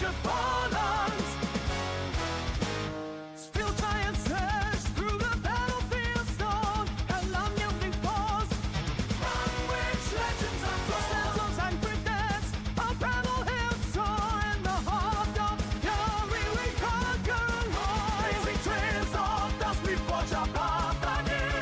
the fallen. Still giants surge through the battlefield stone, and unyielding foes from which legends unfold. Sentinels and cryptids of Bramble Hill soar in the heart of fury. We conquer alone. Blazing trails of dust we forge our path anew.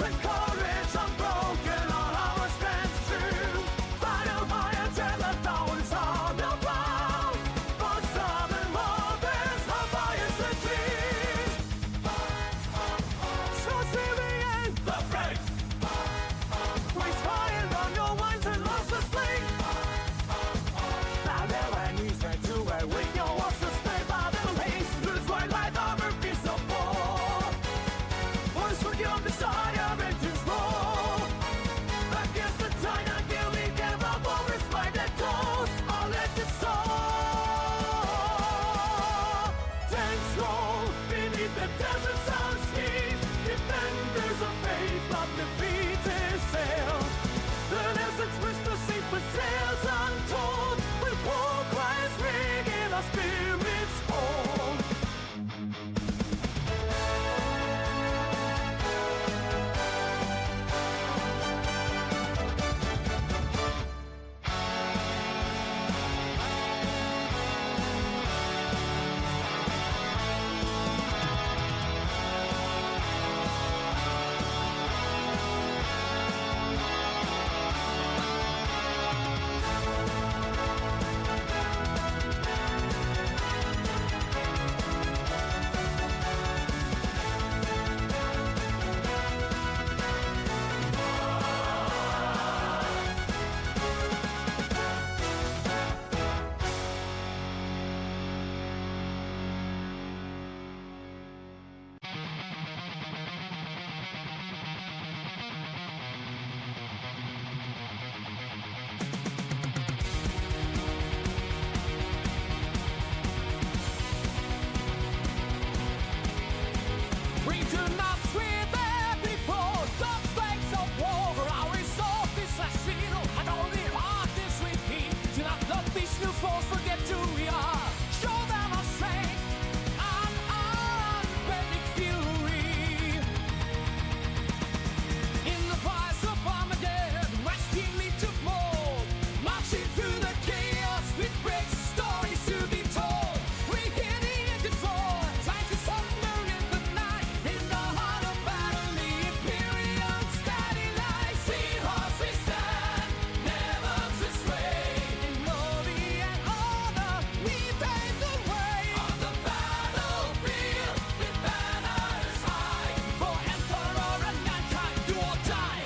With courage unbroken, our hour stands true. Final higher than the towers on the ground. For some and more, there's no bias and trees. So Syrian, the freight. We fired on your wines and lost the spleen. Now there are knees ready to where we know what's the stay by the lace. Lose white light armor, piece of war. Voice with your desire and to slow. Against the tide until we give up all respite that close. I'll let it soar. Tanks roll beneath the desert sun's heat. Defenders of faith, but defeat is sail. The desert's whisper seep with tales untold. With war cries ringing our spirits hold. We do not fear there before the stakes of war. For our resolve is a seal, and only heart is repeat. Do not let these new foes forget who we are. Show them our strength and unbending fury. In the fires of Armageddon, resting me to mold. Marching through the chaos with great stories to be told. We hear the engines roar, trying to thunder in the night. In the heart of battle, the Imperium steady lies. Seahorse we stand, never to sway. In glory and honor, we pave the way. On the battlefield, with banners high. For Emperor and mankind, do or die.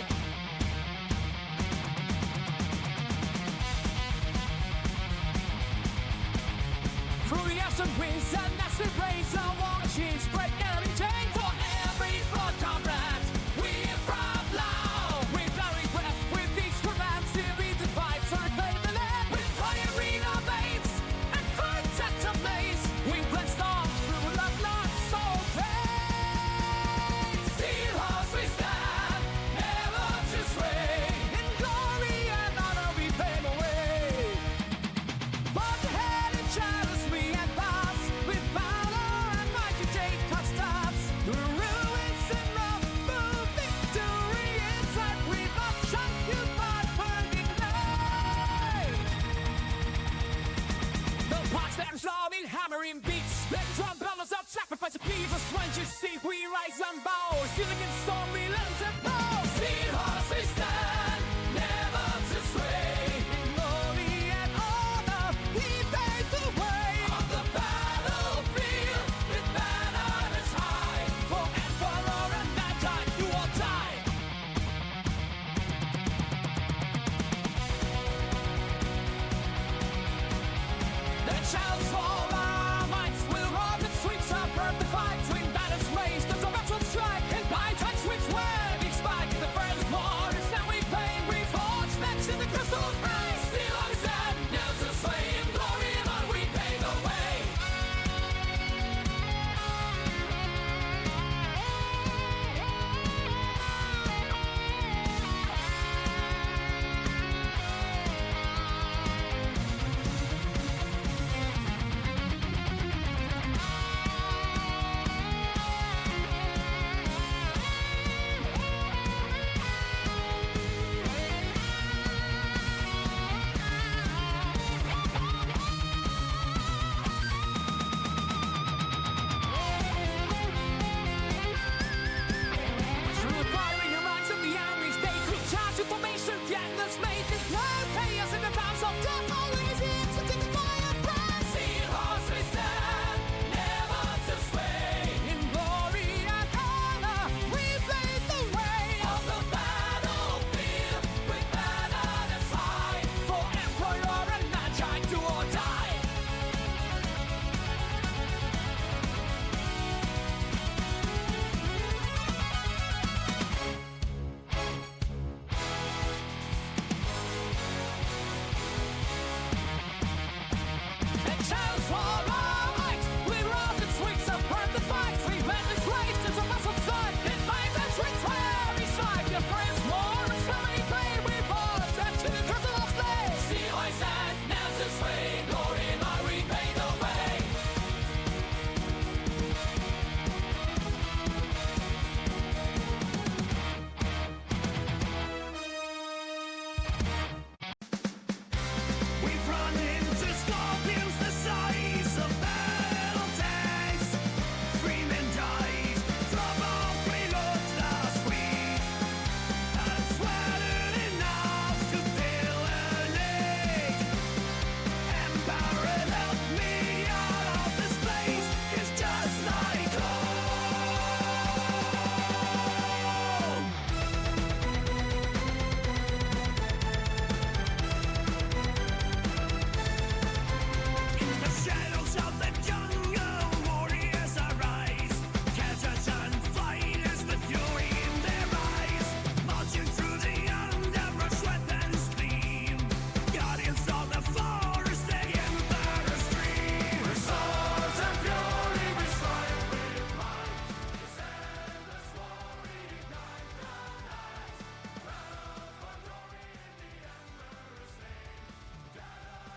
Through the absent winds and massive rains, our war machines break enemy chain. For every front comrade, we proud loud. With blaring breath, with each command, still we divide to reclaim the land. With fire in our veins and courage at the blaze, we blast on through the blood so great. Seahorse we stand, never to sway. In glory and honor we pave the way. But ahead in shadows we advance, with valor and might to take our steps. Through ruins and rumble, victory in sight. We not champion but burning light. The parts that slamming, hammering beats. Let drum bellows out, sacrifice of people. Once you see we rise and bow, still against storm we let them bow. Seahorse we stand, never to sway. In glory and honor, we pave the way. On the battlefield, with banners high. For Emperor and mankind, do or die. The challenge for our minds will rob the streets of earth. The fight between banners raised, the battle strike, and by touch which way.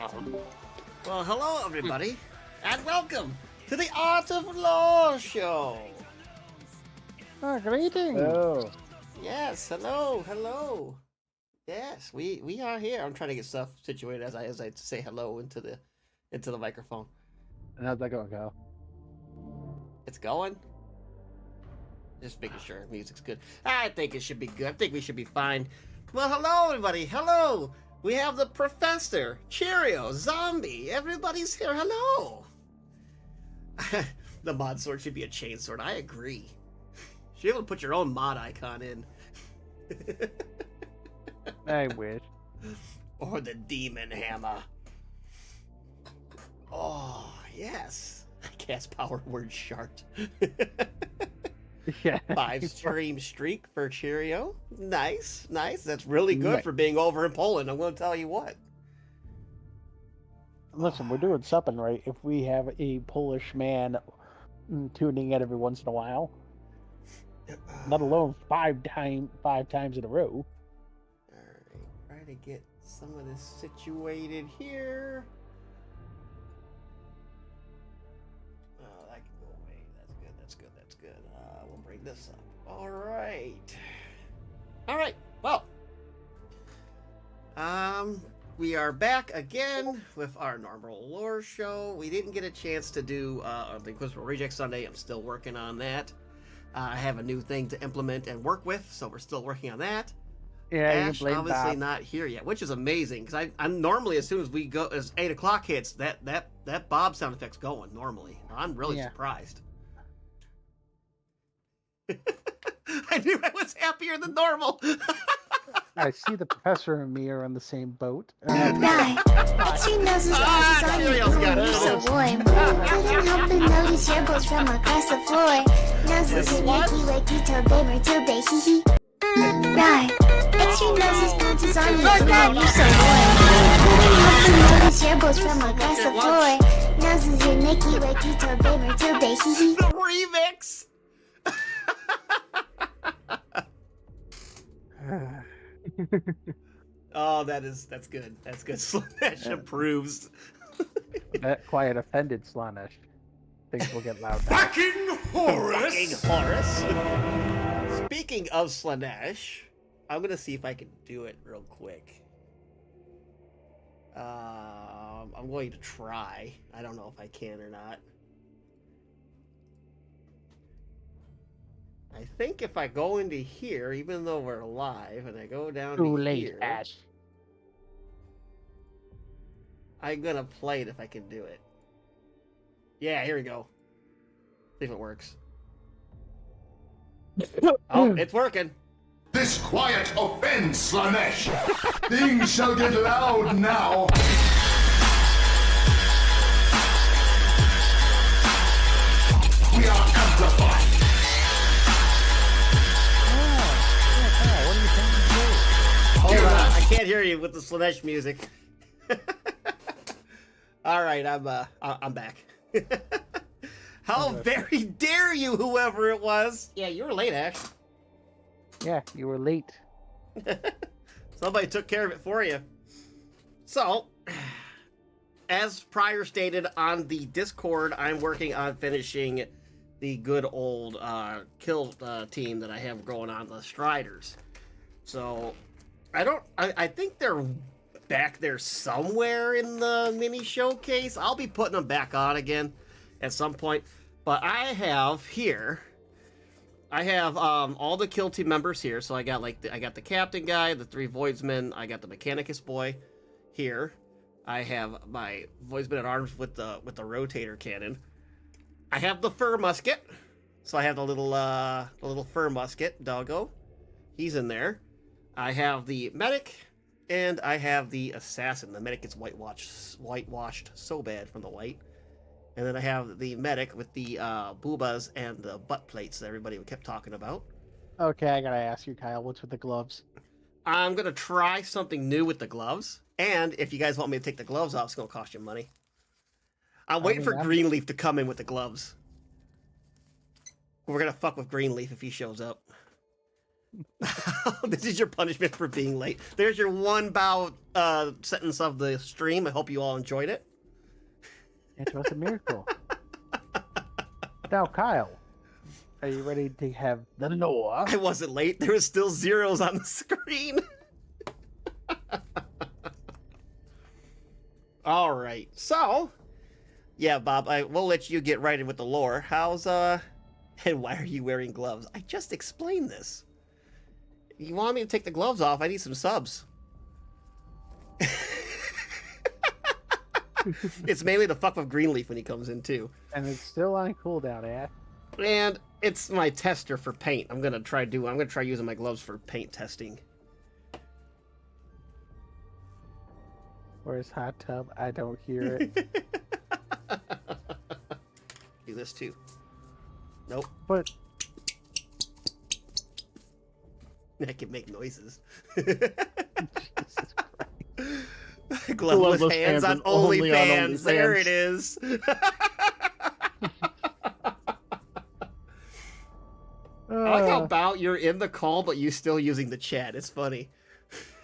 Well, hello everybody, and welcome to the Art of Lore Show. Oh, greetings. Oh, Yes, hello. Yes, we are here. I'm trying to get stuff situated as I say hello into the microphone. and how's that going, Kyle? It's going. Just making sure music's good. I think it should be good. I think we should be fine. Well, hello everybody. Hello. We have the Professor, Cheerio, Zombie. Everybody's here. Hello. The mod sword should be a chain sword. I agree. Should be able to put your own mod icon in. I wish. Or the demon hammer. Oh, yes. I cast power word shart. Yeah. 5 stream streak for Cheerio. Nice. That's really good Nice. for being over in Poland. I'm going to tell you what. Listen, we're doing something right if we have a Polish man tuning in every once in a while. Let alone five times in a row. Alright, try to get some of this situated here. Oh, that can go away. That's good. We'll bring this up. Alright. Well. We are back again with our normal lore show. We didn't get a chance to do the Inquisitor Reject Sunday. I'm still working on that. I have a new thing to implement and work with, so we're still working on that. Yeah, Ash you blame obviously Bob. not here yet, which is amazing because I'm normally as soon as we go as 8 o'clock hits that Bob sound effect's going normally. I'm really Yeah. surprised. I knew I was happier than normal. I see the professor and me are on the same boat. Right. Extra noses arches on you, Cheerios got ooh, it. you so warm. Couldn't help but notice your balls from across the floor. Noses and What? wakey wakey told gamer to be hee hee. Right. Extra noses punches on you, ooh, you so warm. Couldn't help but notice your balls from across the floor. Noses and wakey wakey told gamer to be hee hee. The remix. Oh, that's good. That's good. Slash approves. That quiet offended Slanish. Things will get loud now. Fucking Horus! Fucking Horus. Speaking of Slanesh, I'm gonna see if I can do it real quick. I'm going to try. I don't know if I can or not. I think if I go into here, even though we're live, and I go down Too to late, here, Ash. I'm gonna play it if I can do it. Yeah, here we go. See if it works. Oh, it's working. This quiet offends Slanesh. Things shall get loud now. We are amplified. What do you think you do? Hold on, I can't hear you with the Slanesh music. All right, I'm back. How very dare you, whoever it was? Yeah, you were late, Ash. Yeah, you were late. Somebody took care of it for you. So, as prior stated on the Discord, I'm working on finishing the good old kill team that I have going on, the Striders. So, I think they're back there somewhere in the mini showcase. I'll be putting them back on again at some point. But I have here, all the kill team members here. So I got I got the captain guy, the 3 voidsmen, I got the mechanicus boy here. I have my voidsman at arms with the rotator cannon. I have the fur musket. So I have the little fur musket doggo. He's in there. I have the medic, and I have the assassin. The medic gets whitewashed so bad from the white. And then I have the medic with the boobas and the butt plates that everybody kept talking about. Okay, I gotta ask you, Kyle, what's with the gloves? I'm going to try something new with the gloves. And if you guys want me to take the gloves off, it's going to cost you money. I'm waiting for Greenleaf to come in with the gloves. We're going to fuck with Greenleaf if he shows up. This is your punishment for being late. There's your one bow sentence of the stream. I hope you all enjoyed it. It was a miracle. Now, Kyle, are you ready to have the lore? I wasn't late. There was still zeros on the screen. All right. So, yeah, Bob, we'll let you get right in with the lore. How's and why are you wearing gloves? I just explained this. If you want me to take the gloves off, I need some subs. It's mainly to fuck with Greenleaf when he comes in too. And it's still on cooldown, Ash. And it's my tester for paint. I'm gonna try using my gloves for paint testing. Where's hot tub? I don't hear it. Do this too. Nope. But I can make noises. Jesus Christ. Gloveless hands on OnlyFans. There it is. I like how about you're in the call, but you still using the chat. It's funny.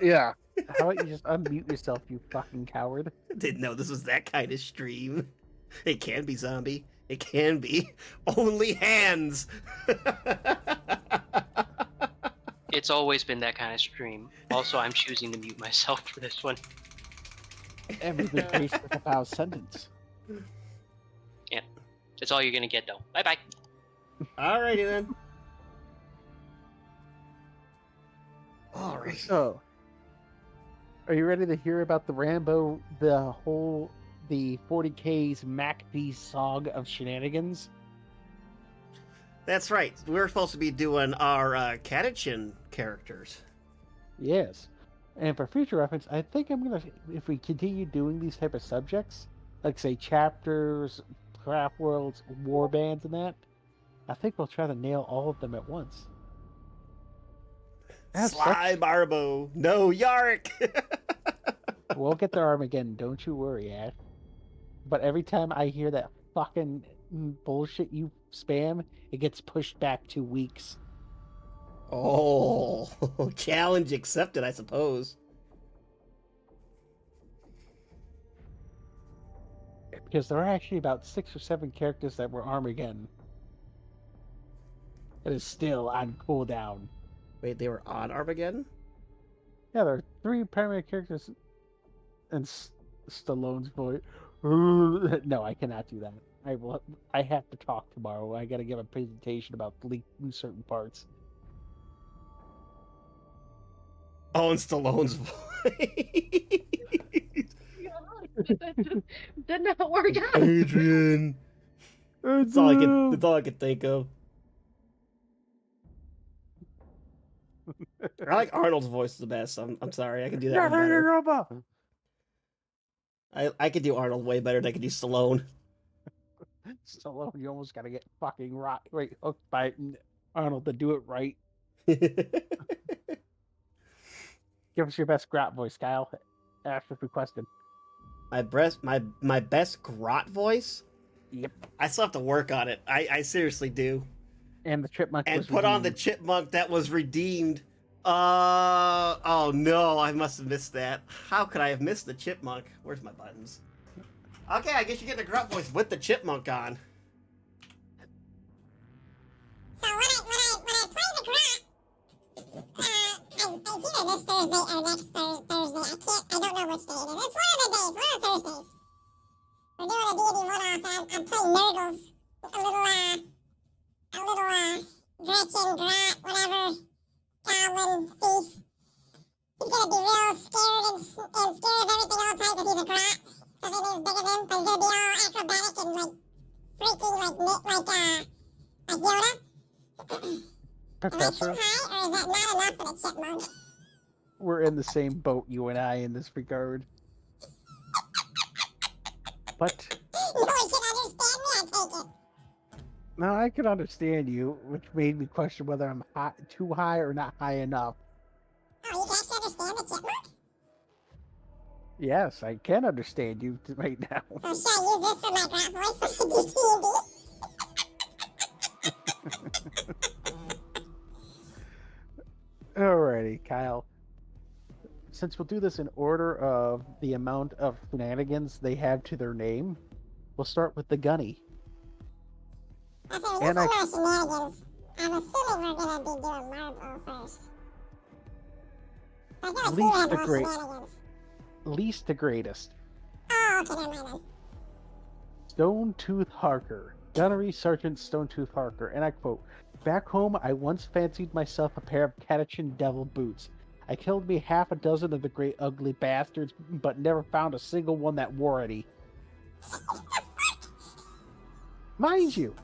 Yeah. How about you just unmute yourself, you fucking coward? Didn't know this was that kind of stream. It can be zombie. It can be. Only hands. It's always been that kind of stream. Also, I'm choosing to mute myself for this one. Every good taste with a foul sentence. Yeah. That's all you're gonna get, though. Bye-bye. Alrighty then. Alright. So, are you ready to hear about the Rambo, the 40K's MacD song of shenanigans? That's right. We're supposed to be doing our Catachan characters. Yes. And for future reference, I think I'm gonna, if we continue doing these type of subjects, like say chapters, craft worlds, war bands, and that, I think we'll try to nail all of them at once. That's Sly Barbo. No Yark. We'll get the Armageddon, don't you worry, Ash. But every time I hear that fucking bullshit you spam, it gets pushed back 2 weeks. Oh, challenge accepted, I suppose. Because there are actually about 6 or 7 characters that were Armageddon. It is still on cooldown. Wait, they were on Armageddon? Yeah, there are 3 primary characters and Stallone's voice. No, I cannot do that. I have to talk tomorrow. I gotta give a presentation about leaking certain parts. Oh, and Stallone's voice. Did not work out. Adrian. That's all I could think of. I like Arnold's voice the best. I'm sorry, I can do that one better. I could do Arnold way better than I could do Stallone. Stallone, you almost gotta get fucking hooked by Arnold to do it right. Give us your best grot voice, Kyle. Ash was requested. My best grot voice? Yep. I still have to work on it. I seriously do. And the chipmunk And was put on the redeemed. chipmunk that was redeemed. Oh no, I must have missed that. How could I have missed the chipmunk? Where's my buttons? Okay, I guess you get the grunt voice with the chipmunk on. So when I play the grot, it's either this Thursday or next Thursday. I don't know which day it is. It's one of the days, one of the Thursdays. We're doing a D&D one-off, and I'm playing Nurgles. A little Gretchen, Grot, whatever, goblin, thief. He's gonna be real scared and scared of everything all the time because he's a grot. So everything's bigger than him, but he's gonna be all acrobatic and freaking like Yoda. Am I too Professor, high, or is that not enough for the chipmunk? we're in the same boat, you and I, in this regard. But No one can understand me, I take it. no, I can understand you, which made me question whether I'm too high or not high enough. Oh, you can actually understand the chipmunk? Yes, I can understand you right now. So should I use this for my grot voice for my D&D? Alrighty, Kyle. Since we'll do this in order of the amount of shenanigans they have to their name, we'll start with the Gunny. Okay, And this I- is no shenanigans. I'm assuming we're gonna be doing Marble first. I gotta see Least what the more great- shenanigans. Least to greatest. Oh, okay, never mind then. Stone Tooth Harker. Gunnery Sergeant Stone Tooth Harker. And I quote, "Back home, I once fancied myself a pair of Catachan devil boots. I killed me half a dozen of the great ugly bastards, but never found a single one that wore any." Mind you,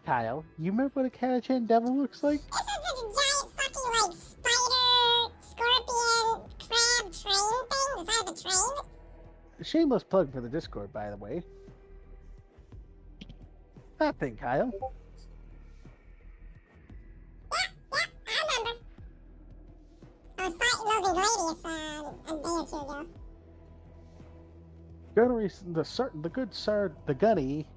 Kyle, you remember what a Catachan devil looks like? This is a giant fucking, like, spider, scorpion, crab train thing inside the train. Shameless plug for the Discord, by the way. That thing, Kyle. Yeah, I remember. I was fighting those ingladius a day or two ago. Gunnery, the Gunny,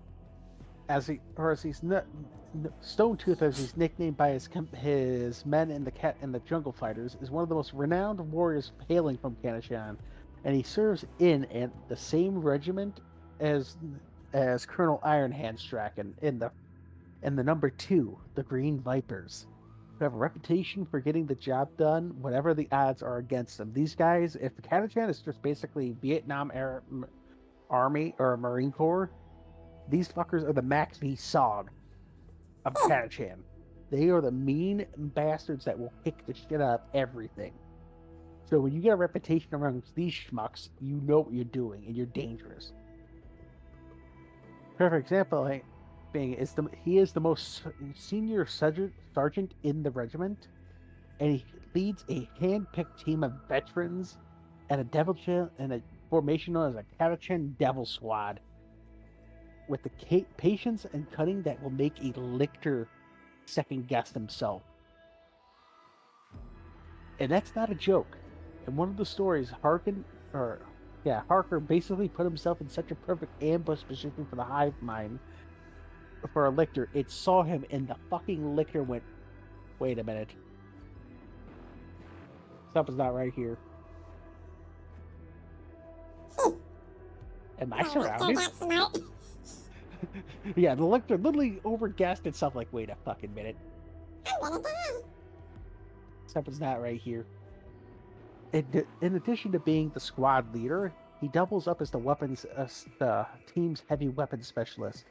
Stone Tooth, as he's nicknamed by his men in the Jungle Fighters, is one of the most renowned warriors hailing from Catachan, and he serves in the same regiment as Colonel Ironhand Strachan in the number 2, the Green Vipers, who have a reputation for getting the job done whatever the odds are against them. These guys, if the Catachan is just basically Vietnam Army or Marine Corps, these fuckers are the Max V. Sog of Catachan. They are the mean bastards that will kick the shit out of everything. So when you get a reputation amongst these schmucks, you know what you're doing, and you're dangerous. Perfect example being he is the most senior sergeant in the regiment, and he leads a hand-picked team of veterans and a formation known as a Catachan Devil Squad, with the patience and cunning that will make a lictor second guess himself. And that's not a joke. In one of the stories, Harker basically put himself in such a perfect ambush position for the hive mind for a lictor, it saw him and the fucking lictor went, "Wait a minute. Something's not right here. Am I surrounded?" They're not smart. Yeah, the lictor literally overgassed itself like, "Wait a fucking minute. I'm gonna die. Something's not right here." In addition to being the squad leader, he doubles up as the team's heavy weapons specialist,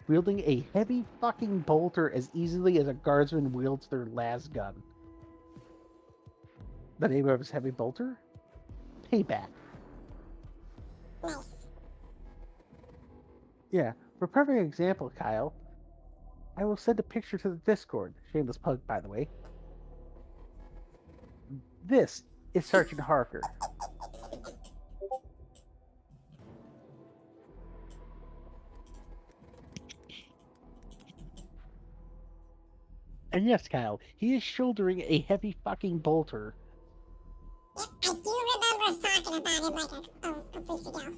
wielding a heavy fucking bolter as easily as a guardsman wields their las gun. The name of his heavy bolter? Payback. Nice. Yeah, for a perfect example, Kyle, I will send a picture to the Discord. Shameless plug, by the way. This is Sergeant Harker. And yes, Kyle, he is shouldering a heavy fucking bolter. Yep, I do remember us talking about him like a couple weeks ago.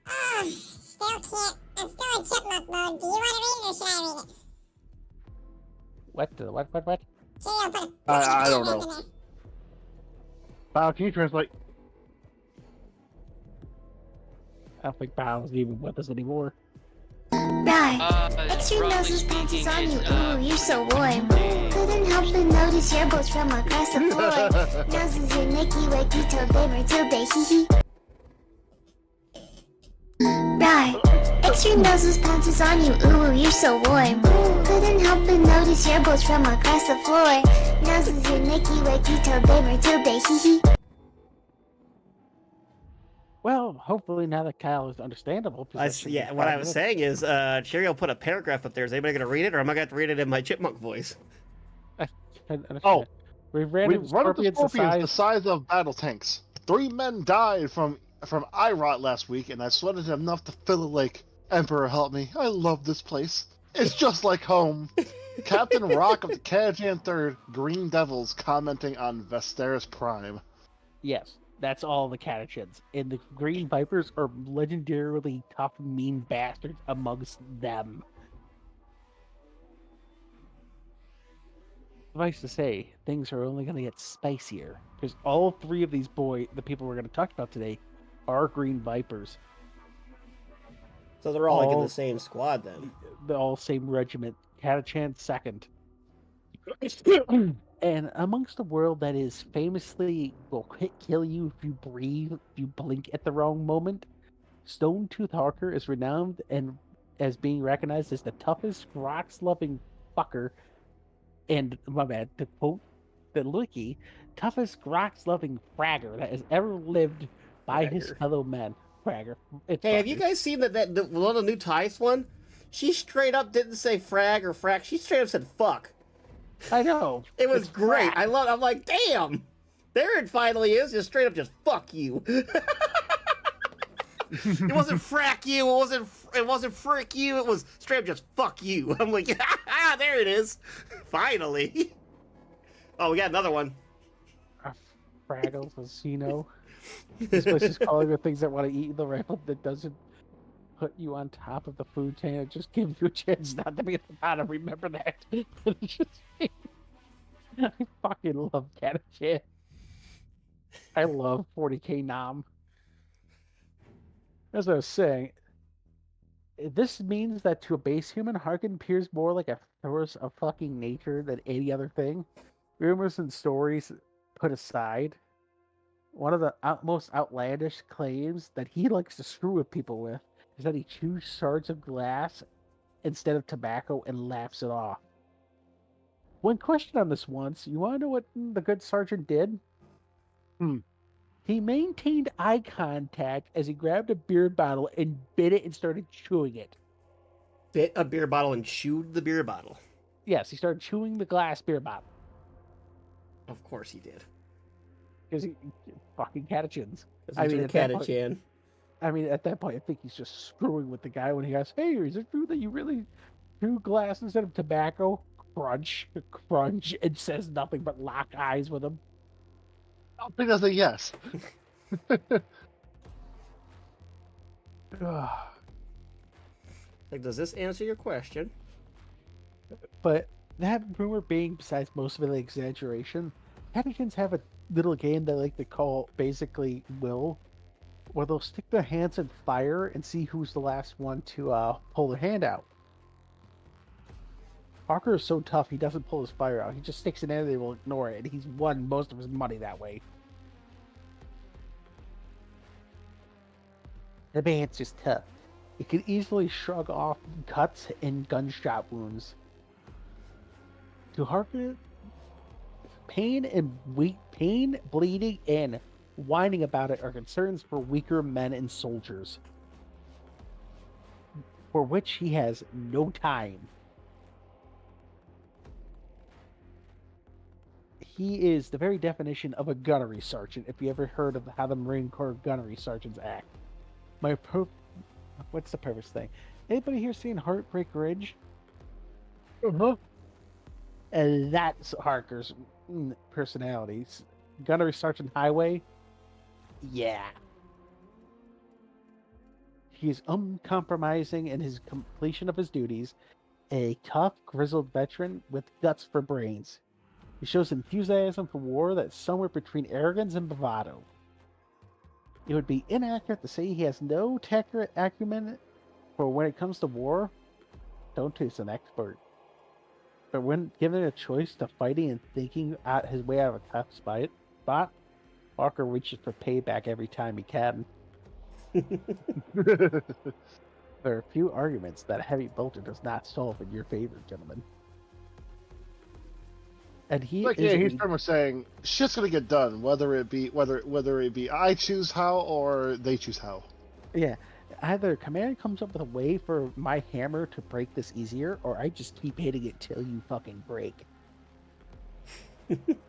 Oh, still can't. I'm still in chipmunk mode. Do you want to read it or should I read it? What? Cheerio, put I don't in know. there. Wow, can you translate? I don't think Bow's even with us anymore. Right. Extra roughly noses patches on speaking, you. is, Ooh, you're so warm. Couldn't help but notice your boats from across the floor. Noses are Nicky, Wakey, Tilde, Matilde, hee hee. Right. Extra noses patches on you. Ooh, you're so warm. Couldn't help but notice your boats from across the floor. Noses are Nicky, Wakey, Tilde, Matilde, hee hee. Well, hopefully now that Kyle is understandable. 'cause that should be Yeah, what 5 I was minutes. saying is, Cheerio put a paragraph up there. Is anybody going to read it, or am I going to have to read it in my chipmunk voice? I understand. Oh, We've ran We into run into scorpions scorpions the size of battle tanks. 3 men died from eye rot last week, and I sweated enough to fill a lake. Emperor, help me! I love this place. It's just like home. Captain Rock of the Catachan Third Green Devils commenting on Vesteris Prime. Yes, that's all the Catachans. And the Green Vipers are legendarily tough, mean bastards amongst them. Suffice to say, things are only going to get spicier because all three of these the people we're going to talk about today, are Green Vipers. So they're all like in the All same squad then. the all same regiment. Catachan second. And amongst a world that is famously will kill you if you breathe, if you blink at the wrong moment, Stone Tooth Harker is renowned and as being recognized as the toughest, rocks-loving fucker, and my bad, to quote the Wiki, toughest, rocks-loving fragger that has ever lived by his Fragger. fellow men. Fragger. It's Hey, have you fuckers. guys seen that the one of the new Tice one? She straight up didn't say frag or frack. She straight up said fuck. I know. It was it's great. frag. I'm like, damn. There it finally is. Just straight up, just fuck you. It wasn't frack you. It wasn't frick you. It was straight up just fuck you. I'm like, ah, there it is. Finally. Oh, we got another one. Fraggles, as you know. This place is calling the things that want to eat the rail that doesn't put you on top of the food chain. It just gives you a chance not to be at the bottom. Remember that. It's just, I fucking love Catachan. I love 40k Nam. As I was saying, this means that to a base human, Harkin appears more like a force of fucking nature than any other thing. Rumors and stories put aside, one of the most outlandish claims that he likes to screw with people with is that he chews shards of glass instead of tobacco and laughs it off. When questioned on this once, you want to know what the good sergeant did? He maintained eye contact as he grabbed a beer bottle and bit it and started chewing it. Bit a beer bottle and chewed the beer bottle. Yes, he started chewing the glass beer bottle. Of course he did. Because he fucking catachins. Catachan. At that point, I think he's just screwing with the guy when he asks, "Hey, is it true that you really chew glass instead of tobacco?" Crunch, crunch, and says nothing but lock eyes with him. I think that's a yes. Like, does this answer your question? But that rumor being, besides most of it, an exaggeration, catachins have a little game they like to call basically Will, where they'll stick their hands in fire and see who's the last one to pull their hand out. Parker is so tough, he doesn't pull his fire out. He just sticks it in and they will ignore it, and he's won most of his money that way. The man's just tough. He can easily shrug off cuts and gunshot wounds. To Harker, pain, bleeding, and whining about it are concerns for weaker men and soldiers, for which he has no time. He is the very definition of a gunnery sergeant, if you ever heard of how the Marine Corps gunnery sergeants act. What's the purpose thing? Anybody here seen Heartbreak Ridge? Uh-huh. And that's Harker's personalities. Gunnery Sergeant Highway? Yeah. He's uncompromising in his completion of his duties, a tough, grizzled veteran with guts for brains. He shows enthusiasm for war that's somewhere between arrogance and bravado. It would be inaccurate to say he has no tactical acumen, for when it comes to war, Stone Tooth's an expert. But when given a choice to fighting and thinking out his way out of a tough spot, Walker reaches for payback every time he can. There are a few arguments that a heavy bolter does not solve in your favor, gentlemen. And he's pretty much saying shit's gonna get done, whether it be I choose how or they choose how. Yeah, either command comes up with a way for my hammer to break this easier, or I just keep hitting it till you fucking break.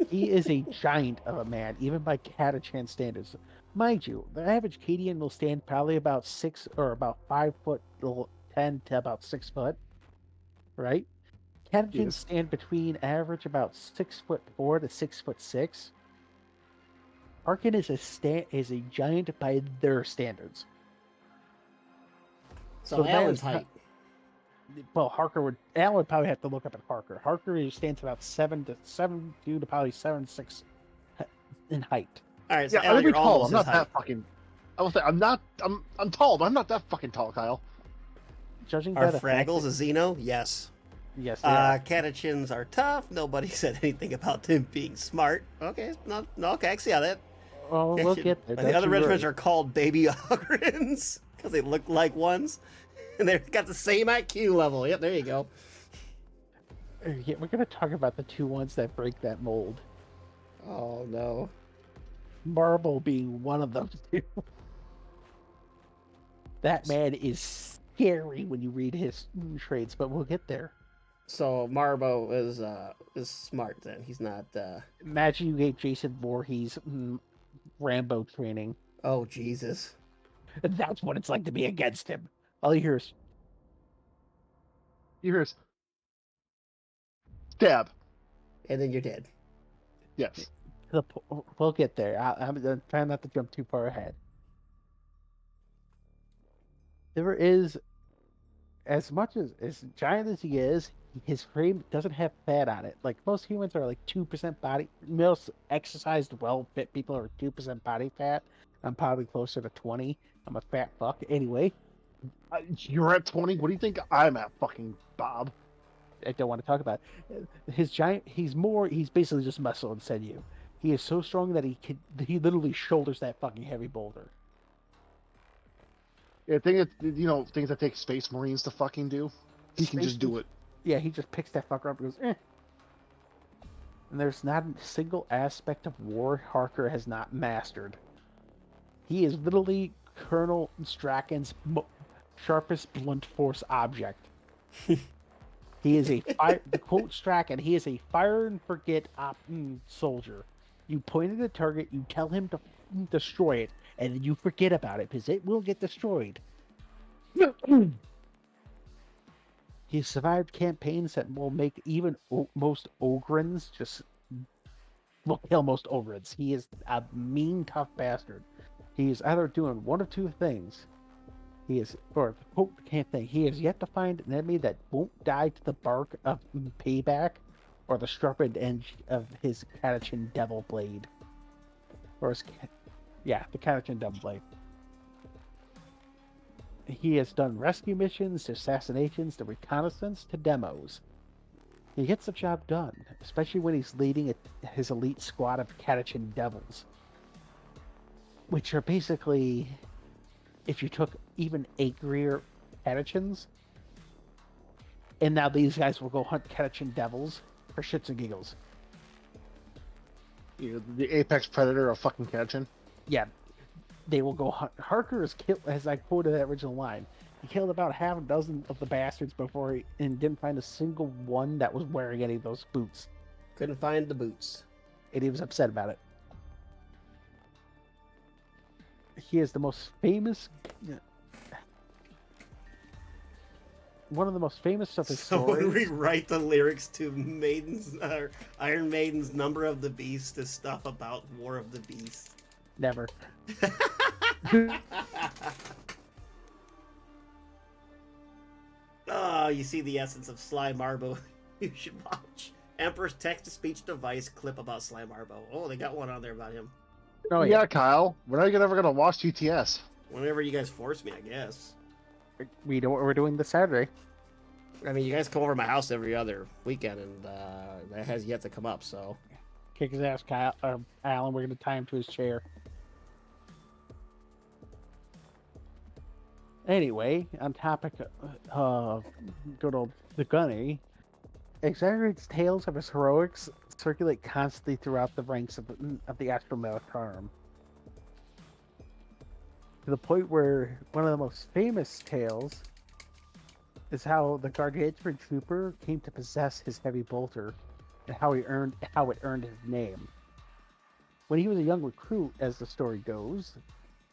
He is a giant of a man, even by Catachan standards. Mind you, the average Cadian will stand probably about 5'10" to about 6 foot, right? Catachans stand between average about 6'4" to 6'6". Arkin is a giant by their standards. So Alan's height. well, Harker would. Alan would probably have to look up at Harker. Harker stands about 7'2" to probably 7'6" in height. All right, so Yeah, Alan, I'm you're tall. almost I'm his not height. that fucking. I will say I'm not. I'm tall, but I'm not that fucking tall, Kyle. Judging Are by the fact Fraggles that- a Xeno? Yes. yes, they are. Catachans are tough. Nobody said anything about them being smart. Okay, no, okay, I see how that. Oh, we'll get there. But the other regiments are called baby Ogrins because they look like ones, and they've got the same IQ level. Yep, there you go. Yeah, we're gonna talk about the two ones that break that mold. Oh no. Marble being one of them too. That man is scary when you read his traits, but we'll get there. So Marbo is smart then. He's not. Imagine you gave Jason Voorhees Rambo training. Oh Jesus. That's what it's like to be against him. All you hear is You hear stab. And then you're dead. Yes. we'll get there. I'm trying not to jump too far ahead. There is, as much as giant as he is, his frame doesn't have fat on it. Like most humans are like 2% body. Most exercised, well-fit people are 2% body fat. I'm probably closer to 20. I'm a fat fuck. Anyway, You're at 20. What do you think I'm at, fucking Bob? I don't want to talk about it. He's basically just muscle and sinew. He is so strong that he literally shoulders that fucking heavy boulder. Yeah, things that take Space Marines to fucking do. He can just do it. Yeah, he just picks that fucker up and goes, eh. And there's not a single aspect of war Harker has not mastered. He is literally Colonel Strachan's sharpest blunt force object. He is the quote Strachan, he is a fire and forget soldier. You point at a target, you tell him to destroy it, and then you forget about it, because it will get destroyed. He survived campaigns that will make even most Ogrins will kill most Ogrins. He is a mean, tough bastard. He is either doing one of two things. He is yet to find an enemy that won't die to the bark of payback, or the sharpened edge of his Catachan Devil Blade. The Catachan Devil Blade. He has done rescue missions, to assassinations, to reconnaissance, to demos. He gets the job done, especially when he's leading his elite squad of Catachan Devils, which are basically, if you took even angrier Catachans, and now these guys will go hunt Catachan Devils for shits and giggles. The apex predator of fucking Catachan. Yeah, they will go hunt. Harker is killed, as I quoted that original line. He killed about half a dozen of the bastards and didn't find a single one that was wearing any of those boots. Couldn't find the boots. And he was upset about it. He is the most famous. One of the most famous of his Someone stories. rewrite the lyrics to Iron Maiden's Number of the Beast to stuff about War of the Beast. Never. Oh, you see the essence of Sly Marbo. You should watch Emperor's text-to-speech device clip about Sly Marbo. Oh, they got one on there about him. Oh Yeah, Kyle. When are you ever gonna watch GTS? Whenever you guys force me, I guess. We know what we're doing this Saturday. I mean, you guys come over to my house every other weekend, and that has yet to come up, so. Kick his ass, Kyle. Alan. We're gonna tie him to his chair. Anyway, on topic of good old the Gunny, exaggerates tales of his heroics circulate constantly throughout the ranks of the Astromilitarum. To the point where one of the most famous tales is how the Gargantuan trooper came to possess his heavy bolter, and how it earned his name. When he was a young recruit, as the story goes,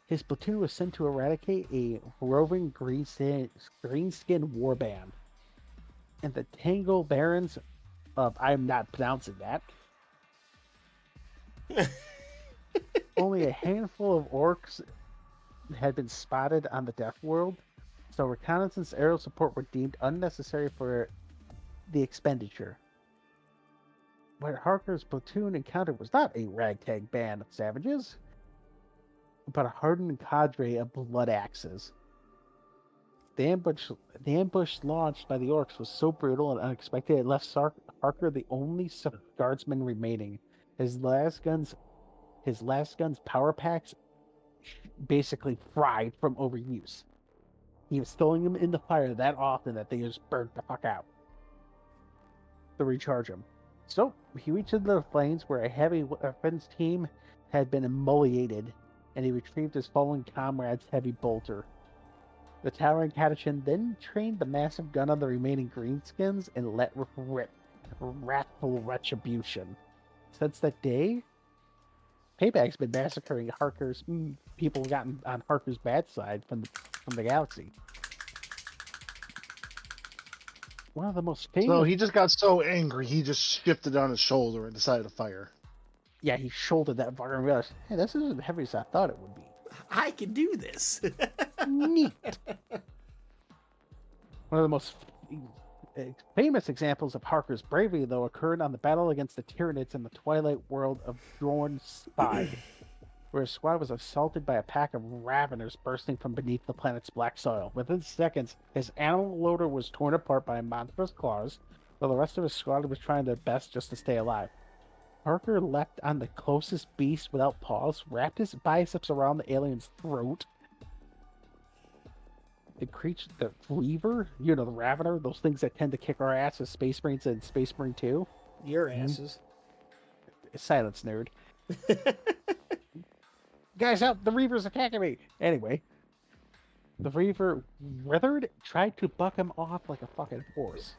his platoon was sent to eradicate a roving greenskin warband. And the Tango Barons of, I'm not pronouncing that, only a handful of orcs had been spotted on the Death World, so reconnaissance aerial support were deemed unnecessary for the expenditure. But Harker's platoon encountered was not a ragtag band of savages, but a hardened cadre of blood axes. The ambush launched by the orcs was so brutal and unexpected it left Harker the only guardsman remaining. His last gun's power packs basically fried from overuse. He was throwing them in the fire that often that they just burned the fuck out to recharge him. So he reached into the flames where a heavy weapons team had been immolated, and he retrieved his fallen comrade's heavy bolter. The towering Catachan then trained the massive gun on the remaining greenskins and let rip wrathful retribution. Since that day, Payback's been massacring Harker's people gotten on Harker's bad side from the galaxy. One of the most famous. So he just got so angry, he just shifted on his shoulder and decided to fire. Yeah, he shouldered that fucker and realized, hey, this isn't as heavy as I thought it would be. I can do this. Neat. One of the most famous examples of Harker's bravery, though, occurred on the battle against the Tyranids in the twilight world of Dorn Spy, where his squad was assaulted by a pack of raveners bursting from beneath the planet's black soil. Within seconds, his animal loader was torn apart by monstrous claws, while the rest of his squad was trying their best just to stay alive. Harker leapt on the closest beast without pause, wrapped his biceps around the alien's throat. The Reaver, the Ravener, those things that tend to kick our ass as Space Marines and Space Marine 2. Your asses. Silence, nerd. Guys, help! The Reaver's attacking me! Anyway, the Reaver withered, tried to buck him off like a fucking horse.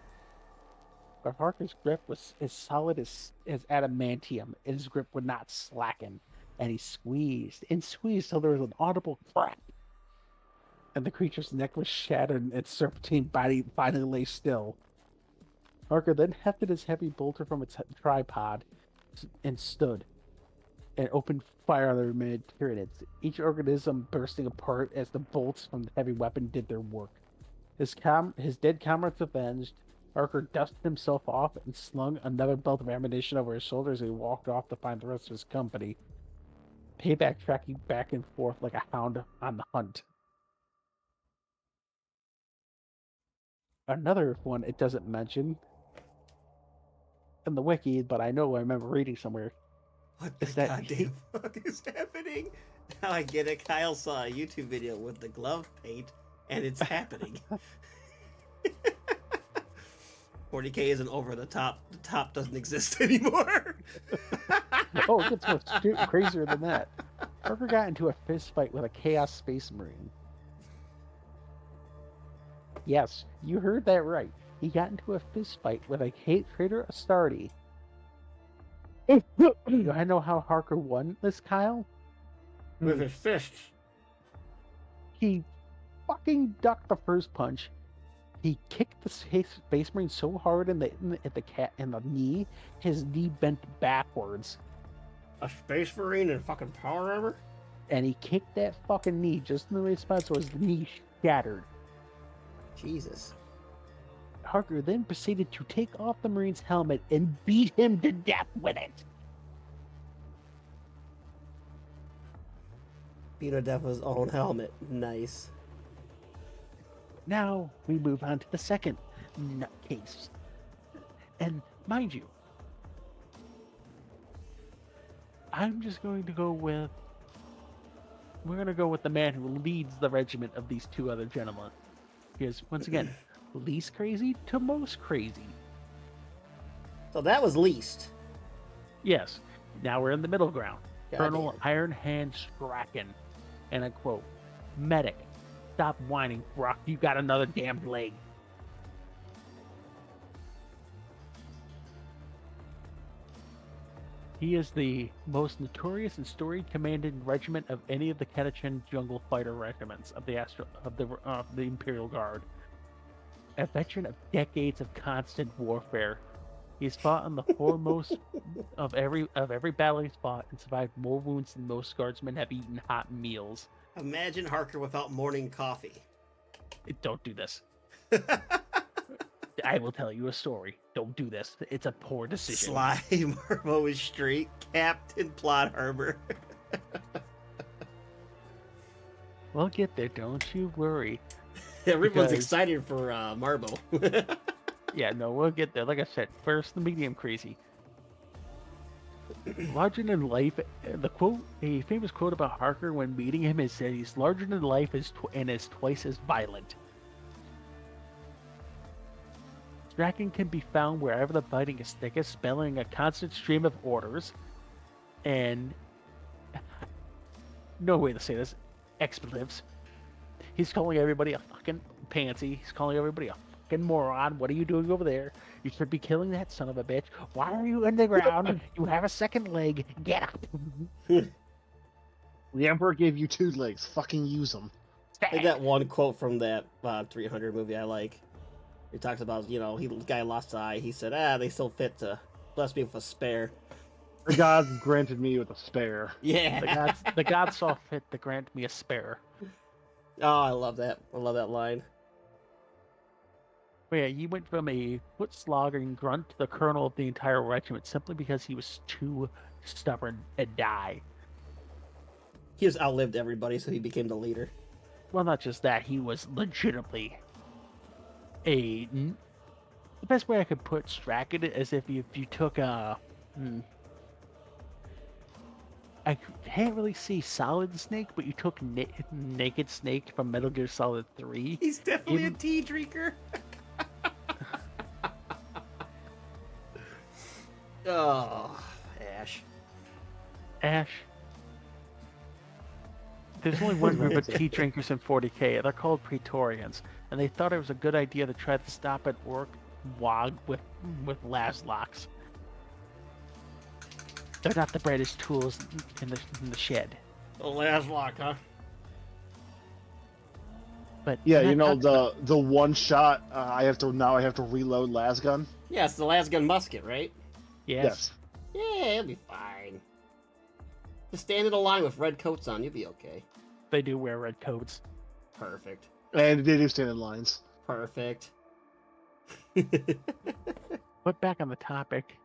But Harker's grip was as solid as adamantium, and his grip would not slacken. And he squeezed and squeezed till there was an audible crack. And the creature's neck was shattered and its serpentine body finally lay still. Harker then hefted his heavy bolter from its tripod and stood and opened fire on the remaining Tyranids, each organism bursting apart as the bolts from the heavy weapon did their work. His dead comrades avenged, Harker dusted himself off and slung another belt of ammunition over his shoulders as he walked off to find the rest of his company. Payback tracking back and forth like a hound on the hunt. Another one it doesn't mention in the wiki, but I remember reading somewhere. What the goddamn fuck is happening? Now I get it. Kyle saw a YouTube video with the glove paint, and it's happening. 40K isn't over the top. The top doesn't exist anymore. Oh, it gets much crazier than that. Harker got into a fist fight with a Chaos Space Marine. Yes, you heard that right. He got into a fist fight with a traitor Astarte. Do I know how Harker won this, Kyle? With his fists. He fucking ducked the first punch. He kicked the Space Marine so hard in the knee, his knee bent backwards. A Space Marine in fucking power armor? And he kicked that fucking knee just in the right spot so his knee shattered. Jesus. Harker then proceeded to take off the Marine's helmet and beat him to death with it. Beat to death with his own helmet. Nice. Now we move on to the second nutcase. And mind you, I'm just going to go with... We're going to go with the man who leads the regiment of these two other gentlemen. Because, once again, least crazy to most crazy. So that was least. Yes. Now we're in the middle ground. God Colonel damn. Iron Hand Strachan. And I quote, "Medic, stop whining, Brock. You got another damned leg." He is the most notorious and storied commanding regiment of any of the Catachan jungle fighter regiments of the Imperial Guard. A veteran of decades of constant warfare, he's fought on the foremost of every battle he's fought and survived more wounds than most guardsmen have eaten hot meals. Imagine Harker without morning coffee. Don't do this. I will tell you a story. Don't do this. It's a poor decision. Sly Marmo is straight. Captain Plot Armor. We'll get there. Don't you worry. Everyone's Because- excited for Marbo. Yeah, no, we'll get there. Like I said, first the medium crazy. Larger than life. A famous quote about Harker when meeting him is that he's larger than life and is twice as violent. Strachan can be found wherever the fighting is thickest, spelling a constant stream of orders, and no way to say this, expletives. He's calling everybody a fucking pansy. He's calling everybody a fucking moron. What are you doing over there? You should be killing that son of a bitch. Why are you in the ground? You have a second leg. Get up. The Emperor gave you 2 legs. Fucking use them. Like that one quote from that 300 movie I like. He talks about, the guy lost his eye. He said, they still fit to bless me with a spare. The gods granted me with a spare. Yeah. The gods saw fit to grant me a spare. Oh, I love that. I love that line. But yeah, he went from a foot slogging grunt to the colonel of the entire regiment simply because he was too stubborn to die. He just outlived everybody, so he became the leader. Well, not just that, he was legitimately the best way I could put Strachan is if you took a... I can't really see Solid Snake, but you took Naked Snake from Metal Gear Solid 3. He's definitely a tea drinker. Oh, Ash. There's only one group of tea drinkers in 40k. They're called Praetorians, and they thought it was a good idea to try to stop an orc wog with Laszlocks. They're not the brightest tools in the shed. The last lock, huh? But Yeah, not- the one shot. I have to reload lasgun. Yeah, it's the last gun musket, right? Yes. Yeah, it'll be fine. Just stand in a line with red coats on, you'll be okay. They do wear red coats. Perfect. And they do stand in lines. Perfect. But back on the topic,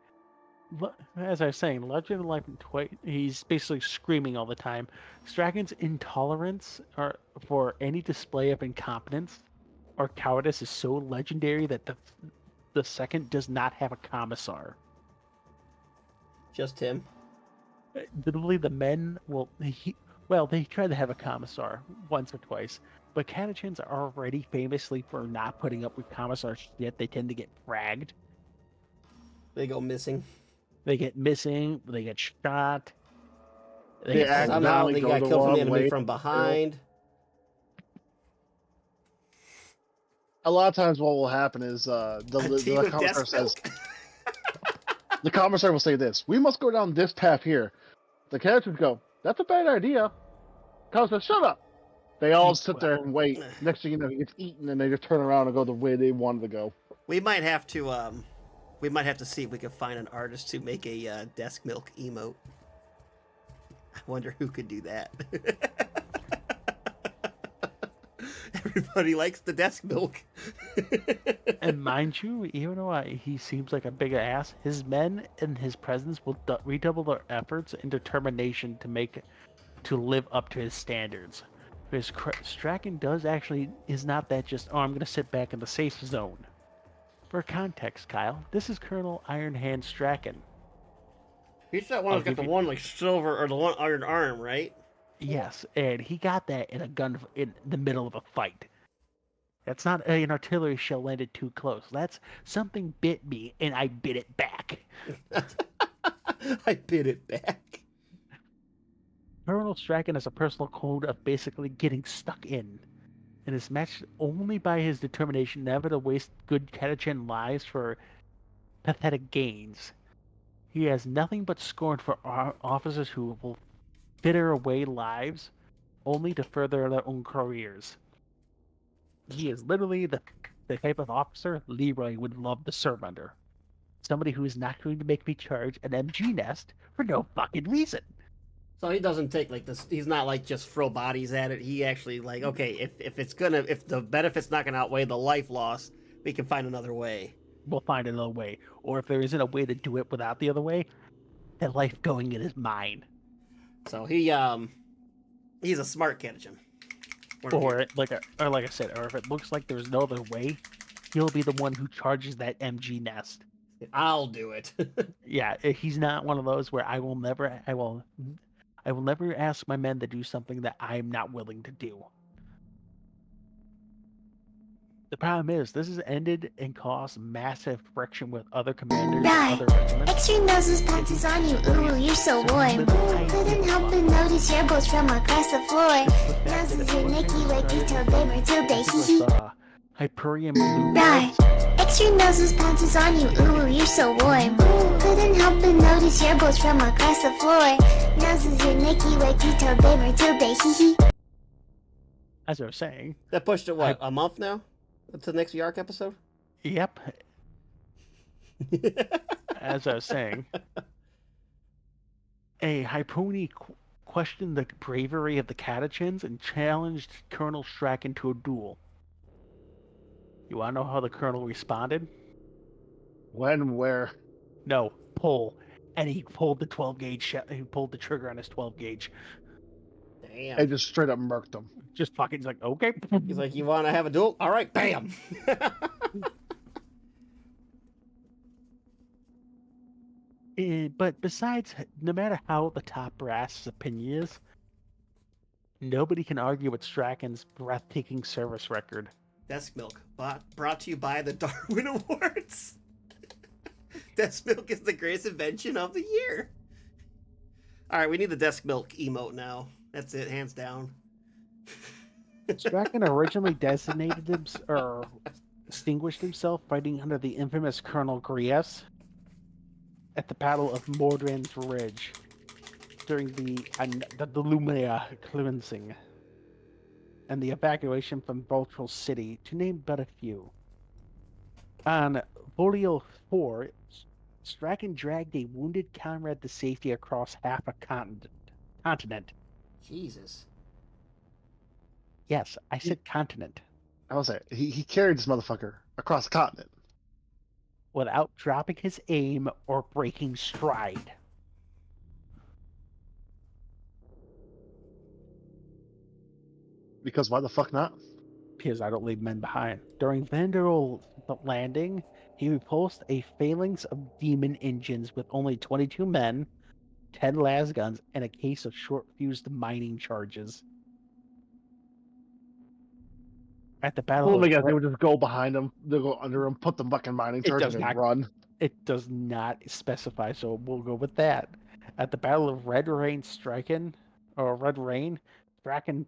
as I was saying, larger than life and he's basically screaming all the time. Strachan's intolerance for any display of incompetence or cowardice is so legendary that the second does not have a commissar. Just him. Literally, the men they tried to have a commissar once or twice, but Catachans are already famously for not putting up with commissar shit. They tend to get fragged. They go missing. They get missing. They get shot. They act Somehow accidentally they go got the killed from the wrong enemy way. from behind. A lot of times, what will happen is A tea the with commissar desk says, milk. the commissar will say this: "We must go down this path here." The characters go, "That's a bad idea." Commissar, shut up. They all sit there and wait. Next thing you know, he gets eaten, and they just turn around and go the way they wanted to go. We might have to see if we can find an artist to make a desk milk emote. I wonder who could do that. Everybody likes the desk milk. And mind you, even though he seems like a big ass, his men and his presence will redouble their efforts and determination to live up to his standards. Because Strachan is not that just, I'm going to sit back in the safe zone. For context, Kyle, this is Colonel Iron Hand Strachan. He's that one who's got the one like silver or the one iron arm, right? Yes, and he got that in a gun in the middle of a fight. That's not an artillery shell landed too close. That's something bit me, and I bit it back. I bit it back. Colonel Strachan has a personal code of basically getting stuck in, and is matched only by his determination never to waste good Catachan lives for pathetic gains. He has nothing but scorn for officers who will fitter away lives only to further their own careers. He is literally the type of officer Leroy would love to serve under. Somebody who is not going to make me charge an MG nest for no fucking reason. So he doesn't take like this. He's not like just throw bodies at it. He actually like, okay, if the benefit's not gonna outweigh the life loss, we can find another way. We'll find another way. Or if there isn't a way to do it without the other way, that life going in is mine. So he's a smart Catachan. Or like I said, or if it looks like there's no other way, he'll be the one who charges that MG nest. I'll do it. Yeah, he's not one of those where I will never ask my men to do something that I'm not willing to do. The problem is, this has ended and caused massive friction with other commanders and Right. other regiments. Extreme noses pounces on you, ooh, you're so warm. Ooh, couldn't help but notice your bolts from across the floor. Noses are Nicky like detailed they were till they hee hee. Hyperion blue. Right. Extreme noses pounces on you, ooh, you're so warm. Ooh, couldn't help but notice your bolts from across the floor. Noses are Nicky like detailed they were till they hee hee. As I was saying. That pushed it what, a month now? To the next Yark episode? Yep. As I was saying. A Hyponi questioned the bravery of the Catachans and challenged Colonel Strack into a duel. You want to know how the Colonel responded? When, where? No, pull. And he pulled the 12 gauge. He pulled the trigger on his 12 gauge. Damn. And just straight up murked him. Just fucking like, okay. He's like, you want to have a duel? All right, bam. But besides, no matter how the top brass's opinion is, nobody can argue with Strachan's breathtaking service record. Desk Milk, brought to you by the Darwin Awards. Desk Milk is the greatest invention of the year. All right, we need the Desk Milk emote now. That's it, hands down. Strachan originally distinguished himself fighting under the infamous Colonel Grievous at the Battle of Mordran's Ridge during the Lumia cleansing and the evacuation from Voltral City, to name but a few. On Volio 4, Strachan dragged a wounded comrade to safety across half a continent. Jesus. Yes, I said continent. I was it. He carried this motherfucker across the continent. Without dropping his aim or breaking stride. Because why the fuck not? Because I don't leave men behind. During Vanderbilt landing, he repulsed a phalanx of demon engines with only 22 men, 10 las guns, and a case of short-fused mining charges. At the battle, Oh my god, they would just go behind him, they'll go under him, put the fucking mining charges and run. It does not specify, so we'll go with that. At the Battle of Red Rain, Strachan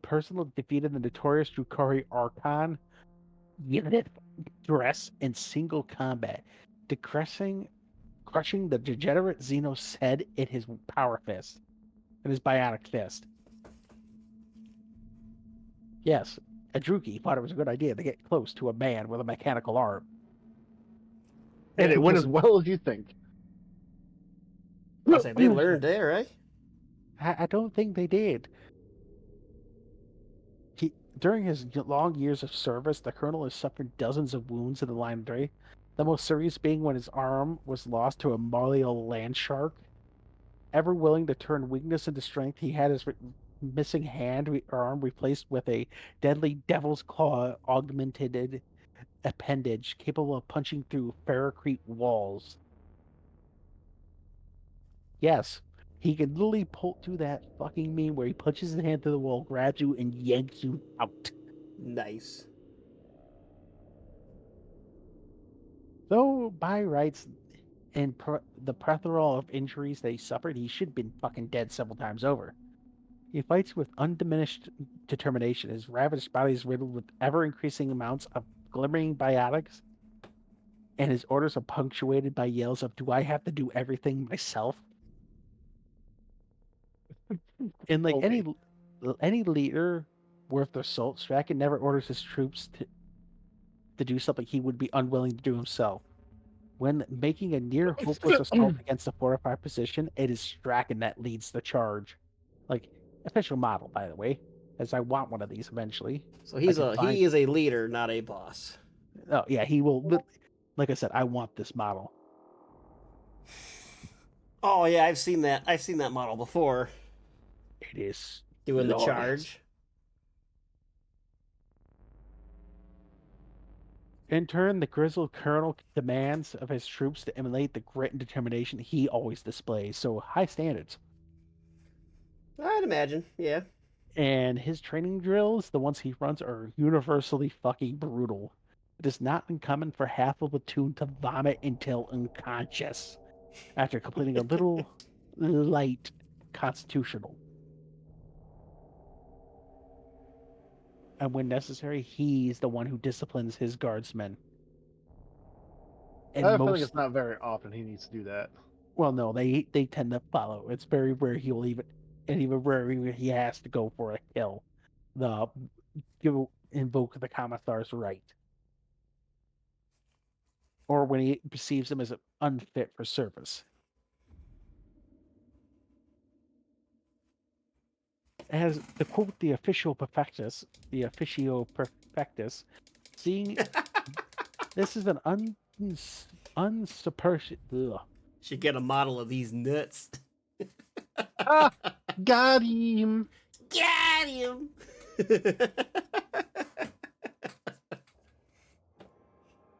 personally defeated the notorious Drukari Archon Dress in single combat, crushing the degenerate Xenos head in his power fist, in his bionic fist. Yes, Adruki thought it was a good idea to get close to a man with a mechanical arm. And it went as well as you think. I say they learned there, right? I don't think they did. During his long years of service, the colonel has suffered dozens of wounds in the line of duty, the most serious being when his arm was lost to a malleable land shark. Ever willing to turn weakness into strength, he had his missing arm replaced with a deadly devil's claw augmented appendage capable of punching through ferrocrete walls. Yes, he can literally pull through that fucking meme where he punches his hand through the wall, grabs you, and yanks you out. Nice. Though by rights and the plethora of injuries that he suffered, he should have been fucking dead several times over. He fights with undiminished determination. His ravaged body is riddled with ever-increasing amounts of glimmering biotics, and his orders are punctuated by yells of, "Do I have to do everything myself?" And like any leader worth their salt, Strachan never orders his troops to do something he would be unwilling to do himself. When making a near hopeless assault against a fortified position, it is Strachan that leads the charge. like official model, by the way, as I want one of these eventually. So he is a leader, not a boss. Oh yeah, he will. Like I said, I want this model. Oh yeah, I've seen that. I've seen that model before. It is Doing the glorious. charge. In turn, the grizzled colonel demands of his troops to emulate the grit and determination he always displays. So high standards. I'd imagine, yeah. And his training drills, the ones he runs, are universally fucking brutal. It is not uncommon for half a platoon to vomit until unconscious after completing a little light constitutional. And when necessary, he's the one who disciplines his guardsmen. I have a feeling it's not very often he needs to do that. Well, no, they tend to follow. It's very rare he will even rare he has to go for a kill. Invoke the commissar's right, or when he perceives him as unfit for service. As to quote the officio perfectus, seeing this is an unsuppressed. Should get a model of these nuts. Got him. Got him.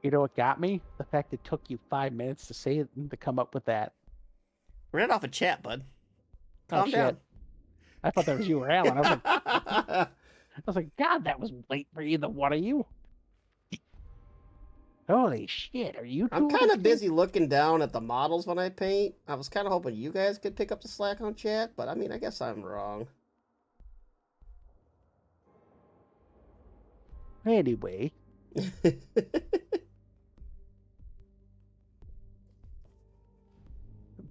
You know what got me? The fact it took you 5 minutes to say it and to come up with that. We're right off a chat, bud. Calm down. Shit. I thought that was you or Alan. I was like, God, that was late for either one of you. Holy shit, are you two? I'm kind of busy looking down at the models when I paint. I was kind of hoping you guys could pick up the slack on chat, but I mean, I guess I'm wrong. Anyway.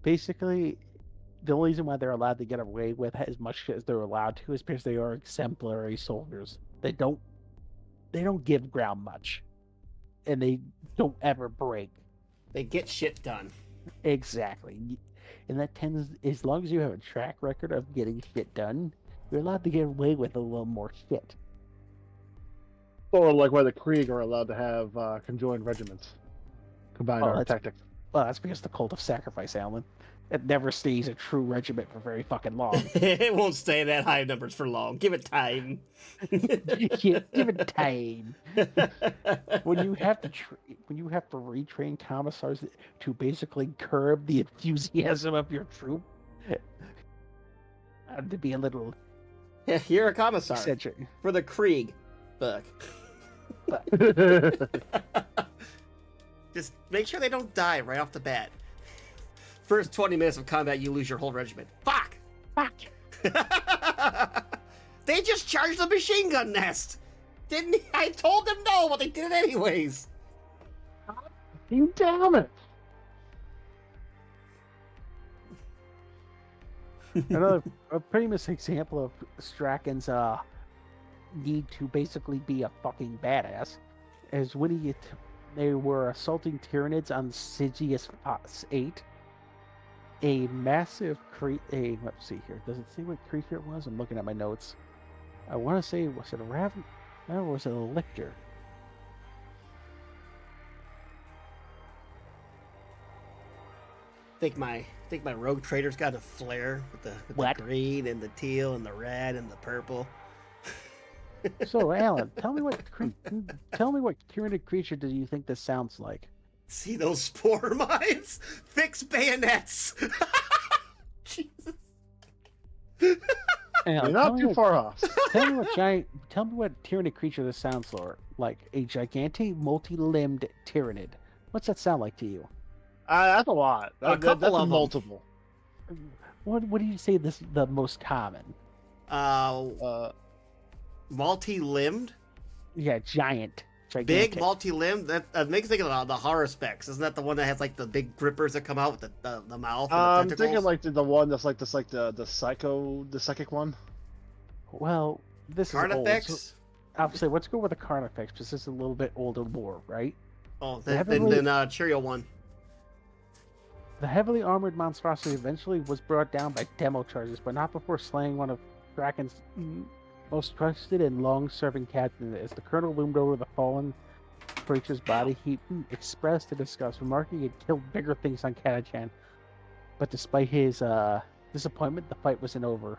Basically, the only reason why they're allowed to get away with as much as they're allowed to is because they are exemplary soldiers. They don't give ground much. And they don't ever break. They get shit done. Exactly. And that tends, as long as you have a track record of getting shit done, you're allowed to get away with a little more shit. Or like why the Krieg are allowed to have conjoined regiments. Combined tactics. Well, that's because the cult of sacrifice, Alan. It never stays a true regiment for very fucking long. It won't stay that high numbers for long. Give it time. Give it time. When you have to retrain commissars to basically curb the enthusiasm of your troop, to be a little. Yeah, you're a commissar eccentric. For the Krieg. Fuck. Just make sure they don't die right off the bat. First 20 minutes of combat, you lose your whole regiment. Fuck! Fuck! They just charged the machine gun nest! Didn't he? I told them no, but they did it anyways! You damn it! Another a famous example of Strachan's need to basically be a fucking badass is when they were assaulting Tyranids on Sigius 8. A massive let's see here. Does it say what creature it was? I'm looking at my notes. I want to say, was it a raven? Or was it a lictor? I think my rogue trader's got a flare with the green and the teal and the red and the purple. So, Alan, tell me what Tyranid creature do you think this sounds like? See those spore mines? Fix bayonets! Jesus. You're not too far off. Tell me what Tyranid creature this sounds like. A gigantic, multi-limbed Tyranid. What's that sound like to you? That's a lot. A couple that's of multiple. What do you say this the most common? Multi-limbed? Yeah, giant. Gigantic. Big, multi-limbed? That makes me think of the horror specs. Isn't that the one that has like the big grippers that come out with the mouth and the I'm tentacles? thinking like the one that's like the psychic one. Well, this Carnifex? is old. So, let's go with the Carnifex because this is a little bit older lore, right? Oh, then Cheerio one. The heavily armored monstrosity eventually was brought down by demo charges, but not before slaying one of Kraken's most trusted and long-serving captains. As the Colonel loomed over the fallen creature's body, he expressed a disgust, remarking he had killed bigger things on Catachan. But despite his disappointment, the fight wasn't over.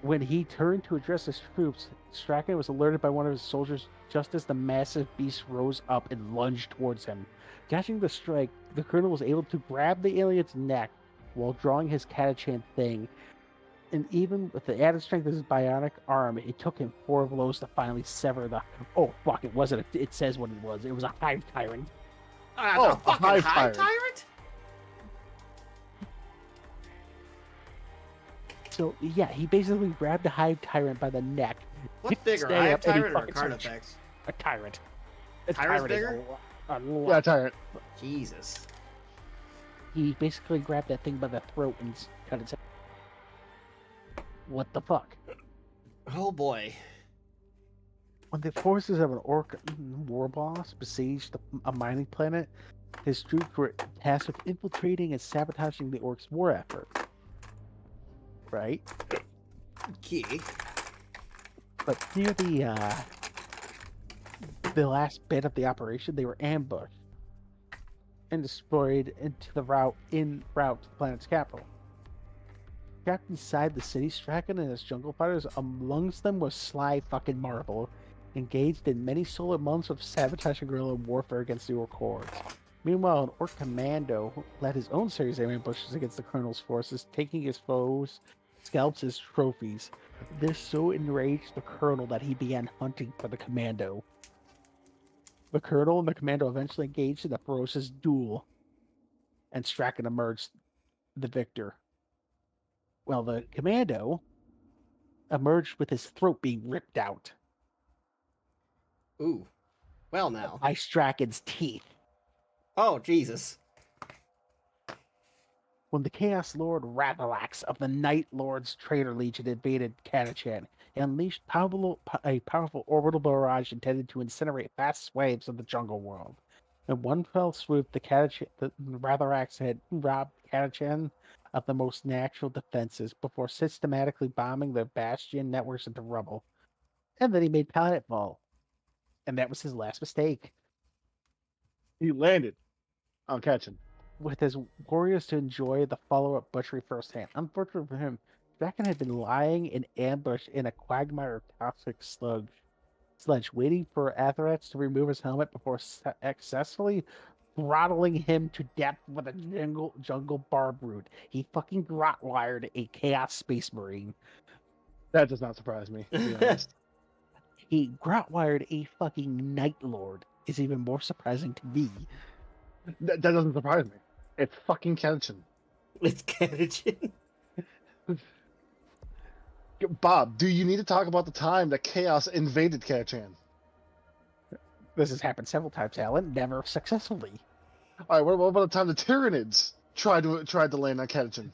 When he turned to address his troops, Strachan was alerted by one of his soldiers just as the massive beast rose up and lunged towards him. Catching the strike, the Colonel was able to grab the alien's neck while drawing his Catachan thing. And even with the added strength of his bionic arm, it took him 4 blows to finally sever the... Oh, fuck, it wasn't. It says what it was. It was a hive tyrant. A fucking hive tyrant? So, yeah, he basically grabbed the hive tyrant by the neck. What's bigger, Stay hive up, and he tyrant or fucking Carnifex? A tyrant. Tyrant's is bigger? a lot. Yeah, tyrant. Jesus. He basically grabbed that thing by the throat and cut its head. What the fuck? Oh boy. When the forces of an orc war boss besieged a mining planet, his troops were tasked with infiltrating and sabotaging the orcs' war effort. Right? Key. But near the last bit of the operation, they were ambushed and destroyed into the route to the planet's capital. Trapped inside the city, Strachan and his jungle fighters, amongst them was Sly fucking Marble, engaged in many solar months of sabotage and guerrilla warfare against the Orc hordes. Meanwhile, an Orc commando led his own series of ambushes against the Colonel's forces, taking his foes' scalps as trophies. This so enraged the Colonel that he began hunting for the commando. The Colonel and the commando eventually engaged in a ferocious duel, and Strachan emerged the victor. Well, the commando emerged with his throat being ripped out. Ooh. Well now. By Strachan's teeth. Oh, Jesus. When the Chaos Lord Ravalax of the Night Lord's Traitor Legion invaded Catachan, he unleashed a powerful orbital barrage intended to incinerate vast swathes of the jungle world. In one fell swoop, the Ravalax had robbed Catachan of the most natural defenses before systematically bombing their bastion networks into rubble. And then he made planetfall. And that was his last mistake. He landed on Catachan. With his warriors to enjoy the follow-up butchery firsthand. Unfortunately for him, Strachan had been lying in ambush in a quagmire of toxic sludge, waiting for Athrats to remove his helmet before successfully throttling him to death with a jungle barb root. He fucking grotwired a Chaos Space Marine. That does not surprise me, to be honest. He grotwired a fucking Night Lord. Is even more surprising to me. That doesn't surprise me. It's fucking Catachan. It's Catachan. Bob, do you need to talk about the time that Chaos invaded Catachan? This has happened several times, Alan. Never successfully. All right, what about the time the Tyranids tried to land on Catachan?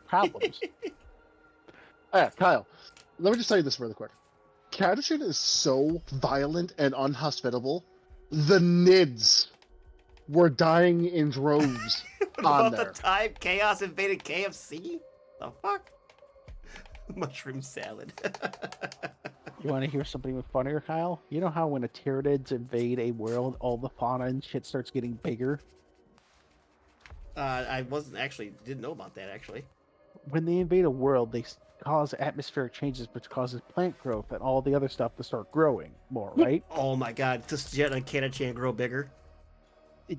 Problems. Kyle, let me just tell you this really quick. Catachan is so violent and unhospitable. The Nids were dying in droves on there. The time Chaos invaded KFC? The fuck? Mushroom salad. You want to hear something funnier, Kyle? You know how when a Tyranids invade a world, all the fauna and shit starts getting bigger? I didn't know about that, actually. When they invade a world, they cause atmospheric changes, which causes plant growth and all the other stuff to start growing more, right? Oh my god, does Jet and Catachan grow bigger?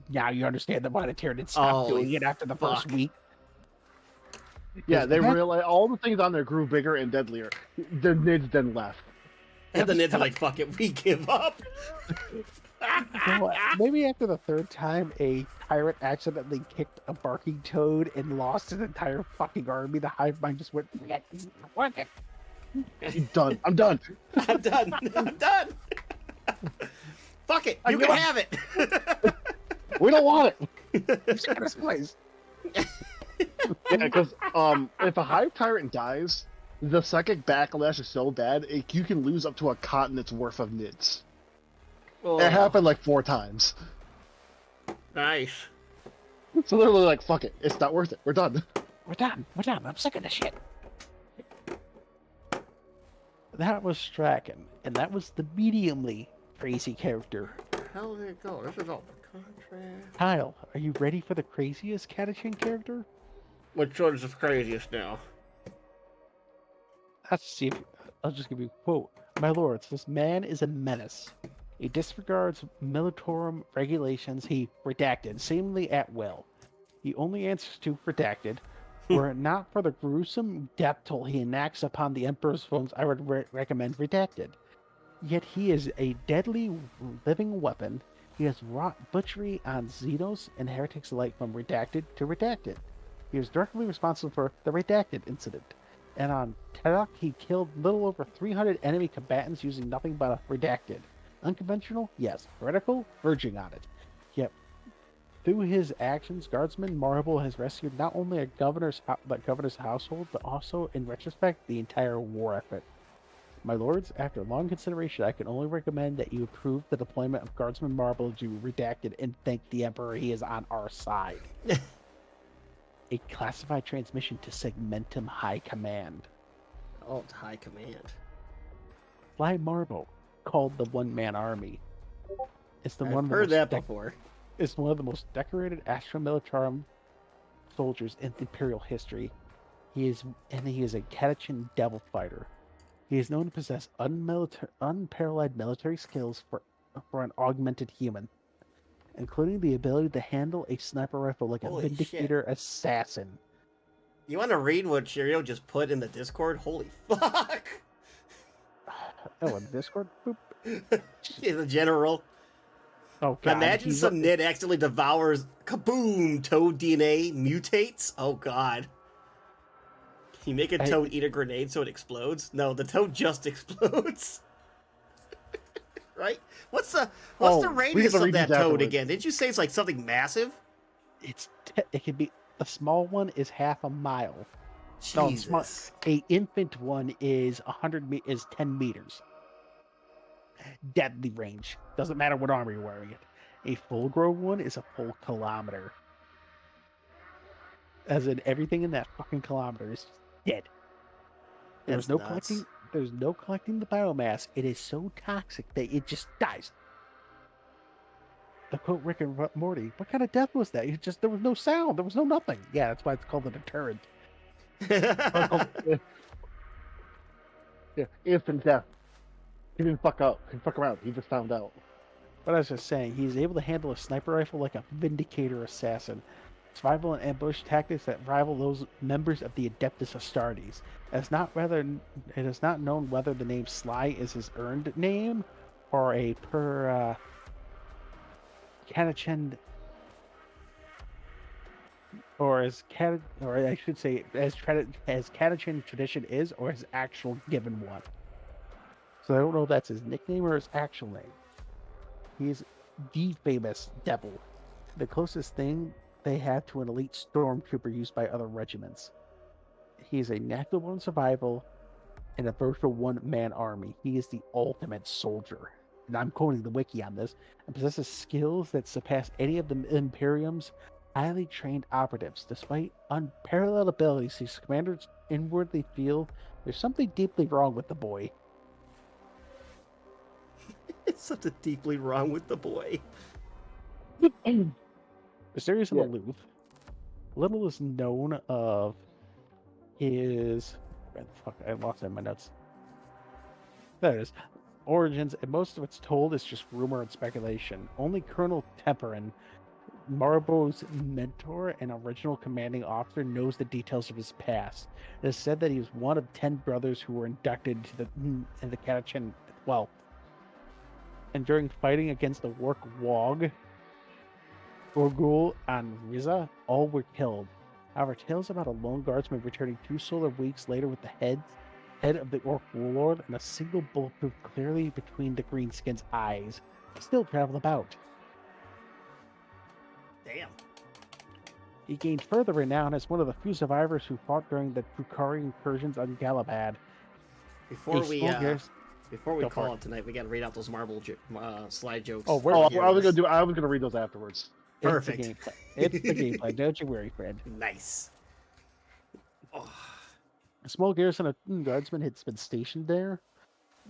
Now you understand why the Tyranids stopped doing it after the first week. Yeah, they realized all the things on there grew bigger and deadlier. The Nids then left. And the Nids are like, fuck it, we give up. You know what? Maybe after the third time a tyrant accidentally kicked a barking toad and lost his entire fucking army, the hive mind just went, "Yeah, this is not working." I'm done. I'm done. I'm done. I'm done. Fuck it, you can have it. We don't want it. It's got this place. Yeah, because if a hive tyrant dies, the psychic backlash is so bad you can lose up to a continent's worth of Nids. Oh. It happened like 4 times. Nice. So they're literally like, fuck it, it's not worth it. We're done. We're done. We're done. I'm sick of this shit. That was Strachan, and that was the mediumly crazy character. How did it go? This is all the contract. Kyle, are you ready for the craziest Catachan character? Which one's the craziest now? Let's see if I'll just give you a quote. My lords, this man is a menace. He disregards militarum regulations he redacted, seemingly at will. He only answers to redacted. Were it not for the gruesome death toll he enacts upon the Emperor's phones, I would recommend redacted. Yet he is a deadly living weapon. He has wrought butchery on Xenos and heretics alike from redacted to redacted. He was directly responsible for the redacted incident. And on Catachan, he killed little over 300 enemy combatants using nothing but a redacted. Unconventional? Yes. Heretical? Verging on it. Yet, through his actions, Guardsman Marble has rescued not only the governor's household, but also, in retrospect, the entire war effort. My lords, after long consideration, I can only recommend that you approve the deployment of Guardsman Marble to redacted and thank the Emperor he is on our side. A classified transmission to Segmentum High Command. Oh, it's high command. Fly Marble, called the One-Man Army. It's the I've heard that before. It's one of the most decorated Astra Militarum soldiers in Imperial history. He is a Catachan devil fighter. He is known to possess unparalleled military skills for an augmented human, including the ability to handle a sniper rifle like Holy a Vindicator assassin. You want to read what Cheerio just put in the Discord? Holy fuck! Oh, in Discord? Boop. Yeah, the general. Oh, God. Imagine some Nid accidentally devours, kaboom, Toad DNA mutates. Oh, God. You make a Toad eat a grenade so it explodes? No, the Toad just explodes. Right? What's the radius of that Toad again? Didn't you say it's like something massive? It can be, a small one is half a mile. Jesus. No, a infant one is 10 meters. Deadly range. Doesn't matter what armor you're wearing it. A full-grown one is a full kilometer. As in, everything in that fucking kilometer is dead. There's no collecting the biomass. It is so toxic that it just dies. To quote Rick and Morty, what kind of death was that? There was no sound. There was no nothing. Yeah, that's why it's called a deterrent. Yeah, instant death. He didn't fuck up. He didn't fuck around. He just found out. But I was just saying, he's able to handle a sniper rifle like a Vindicator assassin. Survival and ambush tactics that rival those members of the Adeptus Astartes. It is not known whether the name Sly is his earned name or a Catachan, or as Catachan tradition is, or his actual given one. So I don't know if that's his nickname or his actual name. He's the famous devil, the closest thing they have to an elite stormtrooper used by other regiments. He's a natural born survival in a virtual one-man army. He is the ultimate soldier. And I'm quoting the wiki on this, and possesses skills that surpass any of the Imperium's highly trained operatives. Despite unparalleled abilities, his commanders inwardly feel there's something deeply wrong with the boy. It's something deeply wrong with the boy. Mysterious and aloof. Little is known of his... Fuck, I lost it in my notes. There it is. Origins, and most of it's told is just rumor and speculation. Only Colonel Temperin, Marbo's mentor and original commanding officer, knows the details of his past. It is said that he was one of 10 brothers who were inducted into the Catachan 12th. And during fighting against the Work Wog, Orgul and Riza, all were killed. However, tales about a lone guardsman returning 2 solar weeks later with the head of the Orc warlord and a single bulletproof clearly between the Greenskin's eyes still travel about. Damn. He gained further renown as one of the few survivors who fought during the Drukari incursions on Galabad. Before we call it tonight, we got to read out those Marble slide jokes. I was gonna read those afterwards. Perfect. It's the gameplay. It's the gameplay. Don't you worry, friend. Nice. Oh, A small garrison of guardsmen had been stationed there,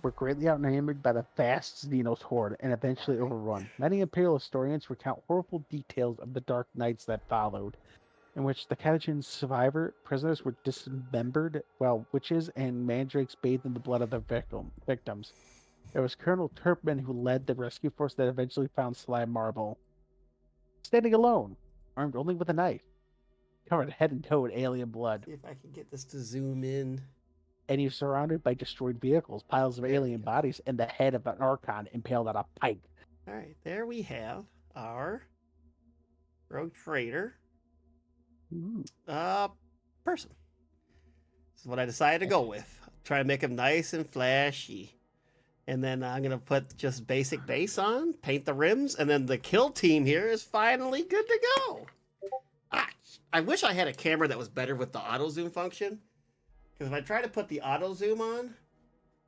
were greatly outnumbered by the vast Xenos horde and eventually overrun. Many Imperial historians recount horrible details of the dark nights that followed, in which the Catachan survivor prisoners were dismembered, while witches and mandrakes bathed in the blood of their victims. It was Colonel Turpin who led the rescue force that eventually found Sly Marble. Standing alone, armed only with a knife, covered head and toe in alien blood, see if I can get this to zoom in. and he was surrounded by destroyed vehicles, piles of There we alien go. bodies, and the head of an Archon impaled on a pike. All right, there we have our rogue trader Ooh. person. This is what I decided to go with. Try to make him nice and flashy. And then I'm going to put just basic base on, paint the rims, and then the kill team here is finally good to go. I wish I had a camera that was better with the auto zoom function. Because if I try to put the auto zoom on,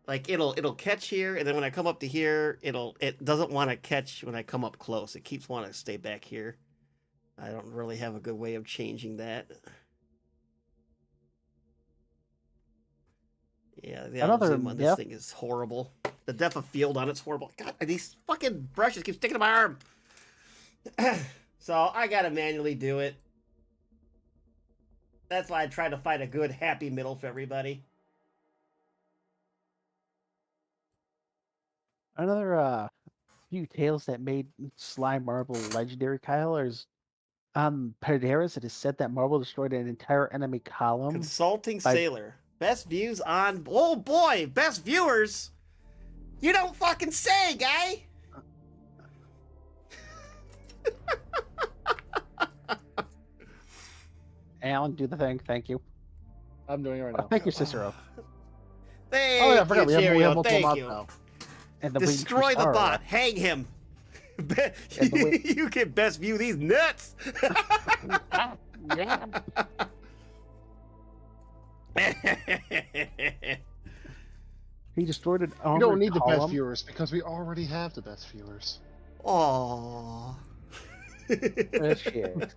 like it'll catch here, and then when I come up to here, it doesn't want to catch when I come up close. It keeps wanting to stay back here. I don't really have a good way of changing that. Yeah, the auto zoom on this thing is horrible. The depth of field on it's horrible. God, these fucking brushes keep sticking to my arm. So I gotta manually do it. That's why I try to find a good happy middle for everybody. Another few tales that made Sly Marble legendary, Kyle, is on Perderas. It is said that Marble destroyed an entire enemy column. Consulting Sailor. Best views on... Oh boy, best viewers? You don't fucking say, guy! Alan, do the thing. Thank you. I'm doing it right now. Thank you, Cicero. Thank Oh yeah, I forgot. you, We have Cheerio. multiple Thank mods you. now. And the Destroy the bot. Hang him. You can best view these nuts. Yeah. He destroyed an We armored don't need the best column. viewers because we already have the best viewers. Aww. Shit.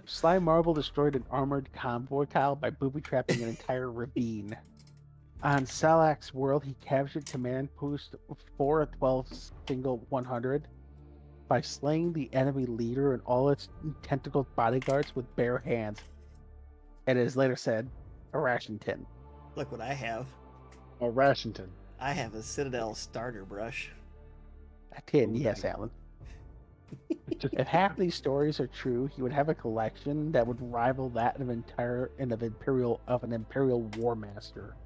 Sly Marble destroyed an armored convoy, Kyle, by booby-trapping an entire ravine. On Salak's world, he captured command post 412 single 100 by slaying the enemy leader and all its tentacled bodyguards with bare hands. And it is later said, a ration tin. Look what I have. Oh, Rashington. I have a Citadel starter brush. A tin, Ooh, yes, nice. Alan. If half these stories are true, he would have a collection that would rival that of an imperial war master.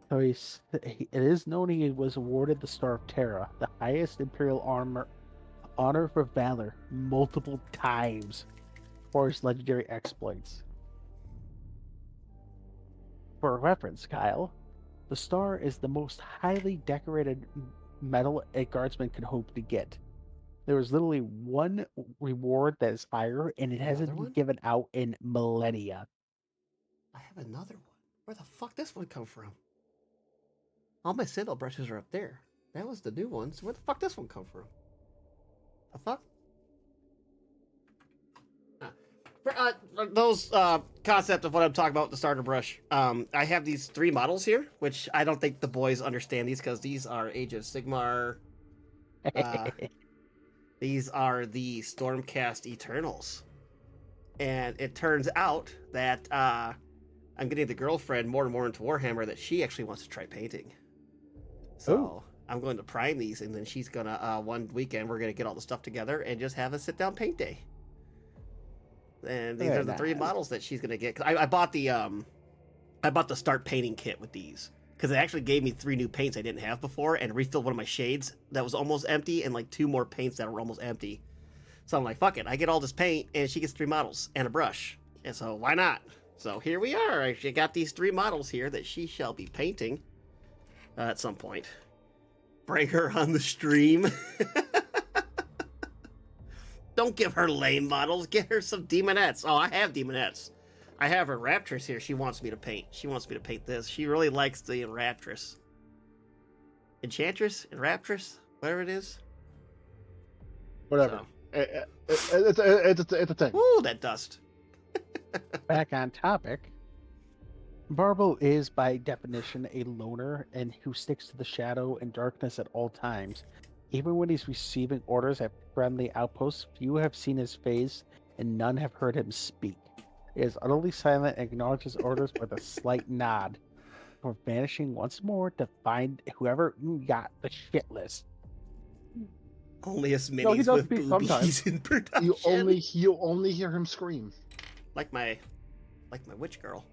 So it is known he was awarded the Star of Terra, the highest imperial honor for valor, multiple times for his legendary exploits. For reference, Kyle, the star is the most highly decorated medal a guardsman could hope to get. There is literally one reward that is higher, and it hasn't Another been one? given out in millennia. I have another one. Where the fuck this one come from? All my Citadel brushes are up there. That was the new ones. Where the fuck this one come from? The fuck? For those concept of what I'm talking about with the starter brush, I have these 3 models here, which I don't think the boys understand these because these are Age of Sigmar. These are the Stormcast Eternals. And it turns out that I'm getting the girlfriend more and more into Warhammer that she actually wants to try painting. So Ooh. I'm going to prime these, and then she's gonna one weekend we're gonna get all the stuff together and just have a sit down paint day. And these are the 3 models that she's gonna get. 'Cause I bought the start painting kit with these because it actually gave me 3 new paints I didn't have before and refilled one of my shades that was almost empty and like 2 more paints that were almost empty. So I'm like, fuck it, I get all this paint and she gets 3 models and a brush, and so why not? So here we are. I got these 3 models here that she shall be painting at some point. Bring her on the stream. Don't give her lame models. Get her some demonettes. Oh, I have demonettes. I have her Raptress here. She wants me to paint. She wants me to paint this. She really likes the Raptress. Enchantress? Raptress? Whatever it is. Whatever. So, It's a thing. Ooh, that dust. Back on topic, Marble is by definition a loner and who sticks to the shadow and darkness at all times. Even when he's receiving orders at friendly outposts, few have seen his face and none have heard him speak. He is utterly silent and acknowledges orders with a slight nod, before vanishing once more to find whoever got the shit list. Only as No, he minis does with speak sometimes. boobies in production. You only hear him scream. Like my witch girl.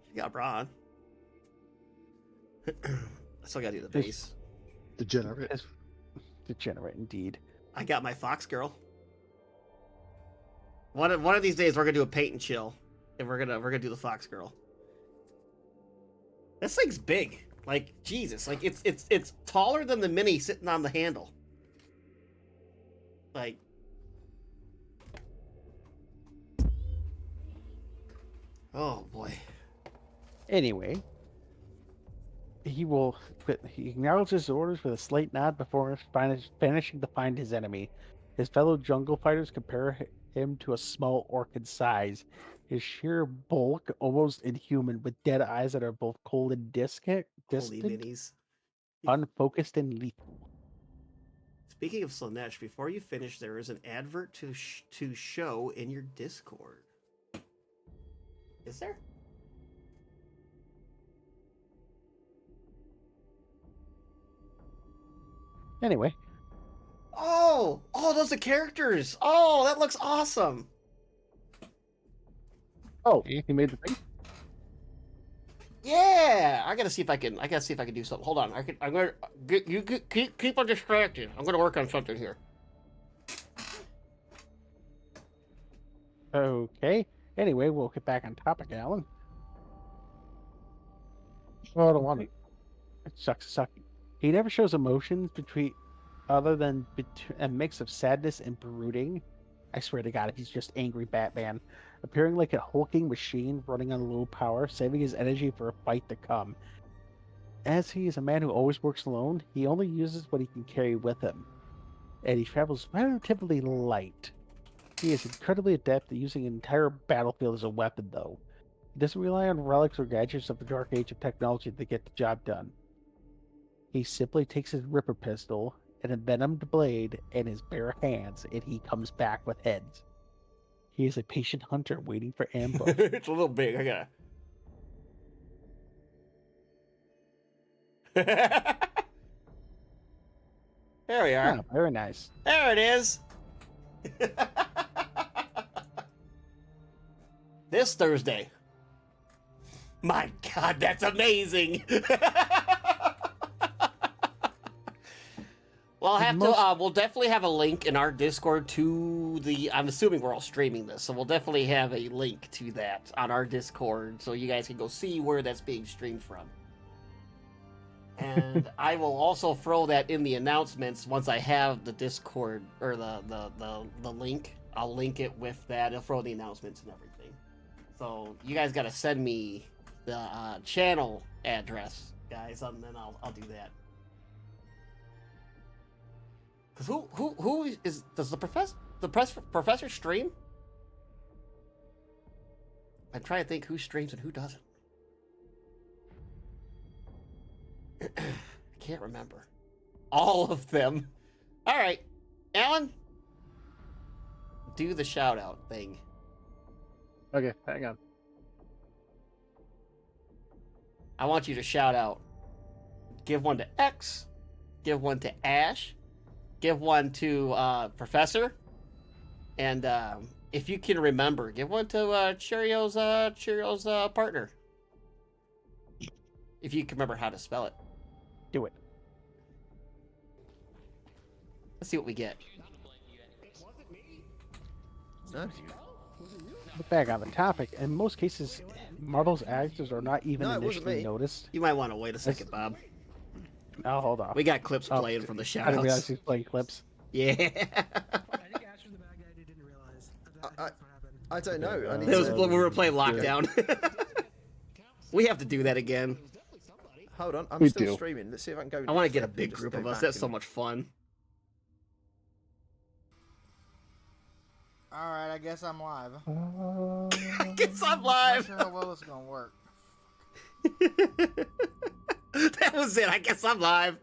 She got a bra on. I still gotta do the bass. Degenerate. It's degenerate indeed. I got my fox girl. One of these days we're gonna do a paint and chill, and we're gonna do the fox girl. This thing's big. Like Jesus, like it's taller than the mini sitting on the handle. Like. Oh boy. Anyway, he acknowledges orders with a slight nod before vanishing to find his enemy. His fellow jungle fighters compare him to a small orc in size. His sheer bulk, almost inhuman, with dead eyes that are both cold and Holy distant, minis. unfocused, and lethal. Speaking of Slanesh, before you finish, there is an advert to show in your Discord. Is there? Anyway, Oh, those are characters. Oh, that looks awesome. oh, he made the thing. Yeah, I gotta see if I can do something. Hold on, I'm gonna keep on distracted. I'm gonna work on something here. Okay. Anyway, we'll get back on topic, Alan. Oh, I don't want it. It sucks. He never shows emotions other than a mix of sadness and brooding. I swear to God, he's just angry Batman, appearing like a hulking machine running on low power, saving his energy for a fight to come. As he is a man who always works alone, he only uses what he can carry with him, and he travels relatively light. He is incredibly adept at using an entire battlefield as a weapon, though. He doesn't rely on relics or gadgets of the dark age of technology to get the job done. He simply takes his Ripper pistol and a venomed blade in his bare hands, and he comes back with heads. He is a patient hunter waiting for ambush. It's a little big. I gotta. There we are. Oh, very nice. There it is. This Thursday. My God, that's amazing. Well, we'll definitely have a link in our Discord to I'm assuming we're all streaming this, so we'll definitely have a link to that on our Discord, so you guys can go see where that's being streamed from. And I will also throw that in the announcements once I have the Discord or the link. I'll link it with that. I'll throw the announcements and everything. So you guys got to send me the channel address, guys, and then I'll do that. Cause who does the professor stream? I'm trying to think who streams and who doesn't. I can't remember. All of them. All right, Alan, do the shout out thing. Okay, hang on. I want you to shout out. Give one to X. Give one to Ash. Give one to Professor. And if you can remember, give one to Cheerio's partner. If you can remember how to spell it. Do it. Let's see what we get. But back on the topic, in most cases, Marvel's actors are not even initially noticed. You might want to wait a second, Bob. Oh, hold on. We got clips playing from the shout I didn't realize outs. he's playing clips. Yeah. I think Ash was the bad guy who didn't realize. That's what happened. I don't know. I need It was to, when we were playing Lockdown. We have to do that again. Hold on, I'm We still do. streaming. Let's see if I can go. I want to get a flip and big just group go of us. back That's and- so much fun. Alright, I guess I'm live. I guess I'm Not live. sure how well this is gonna work. That was it. I guess I'm live.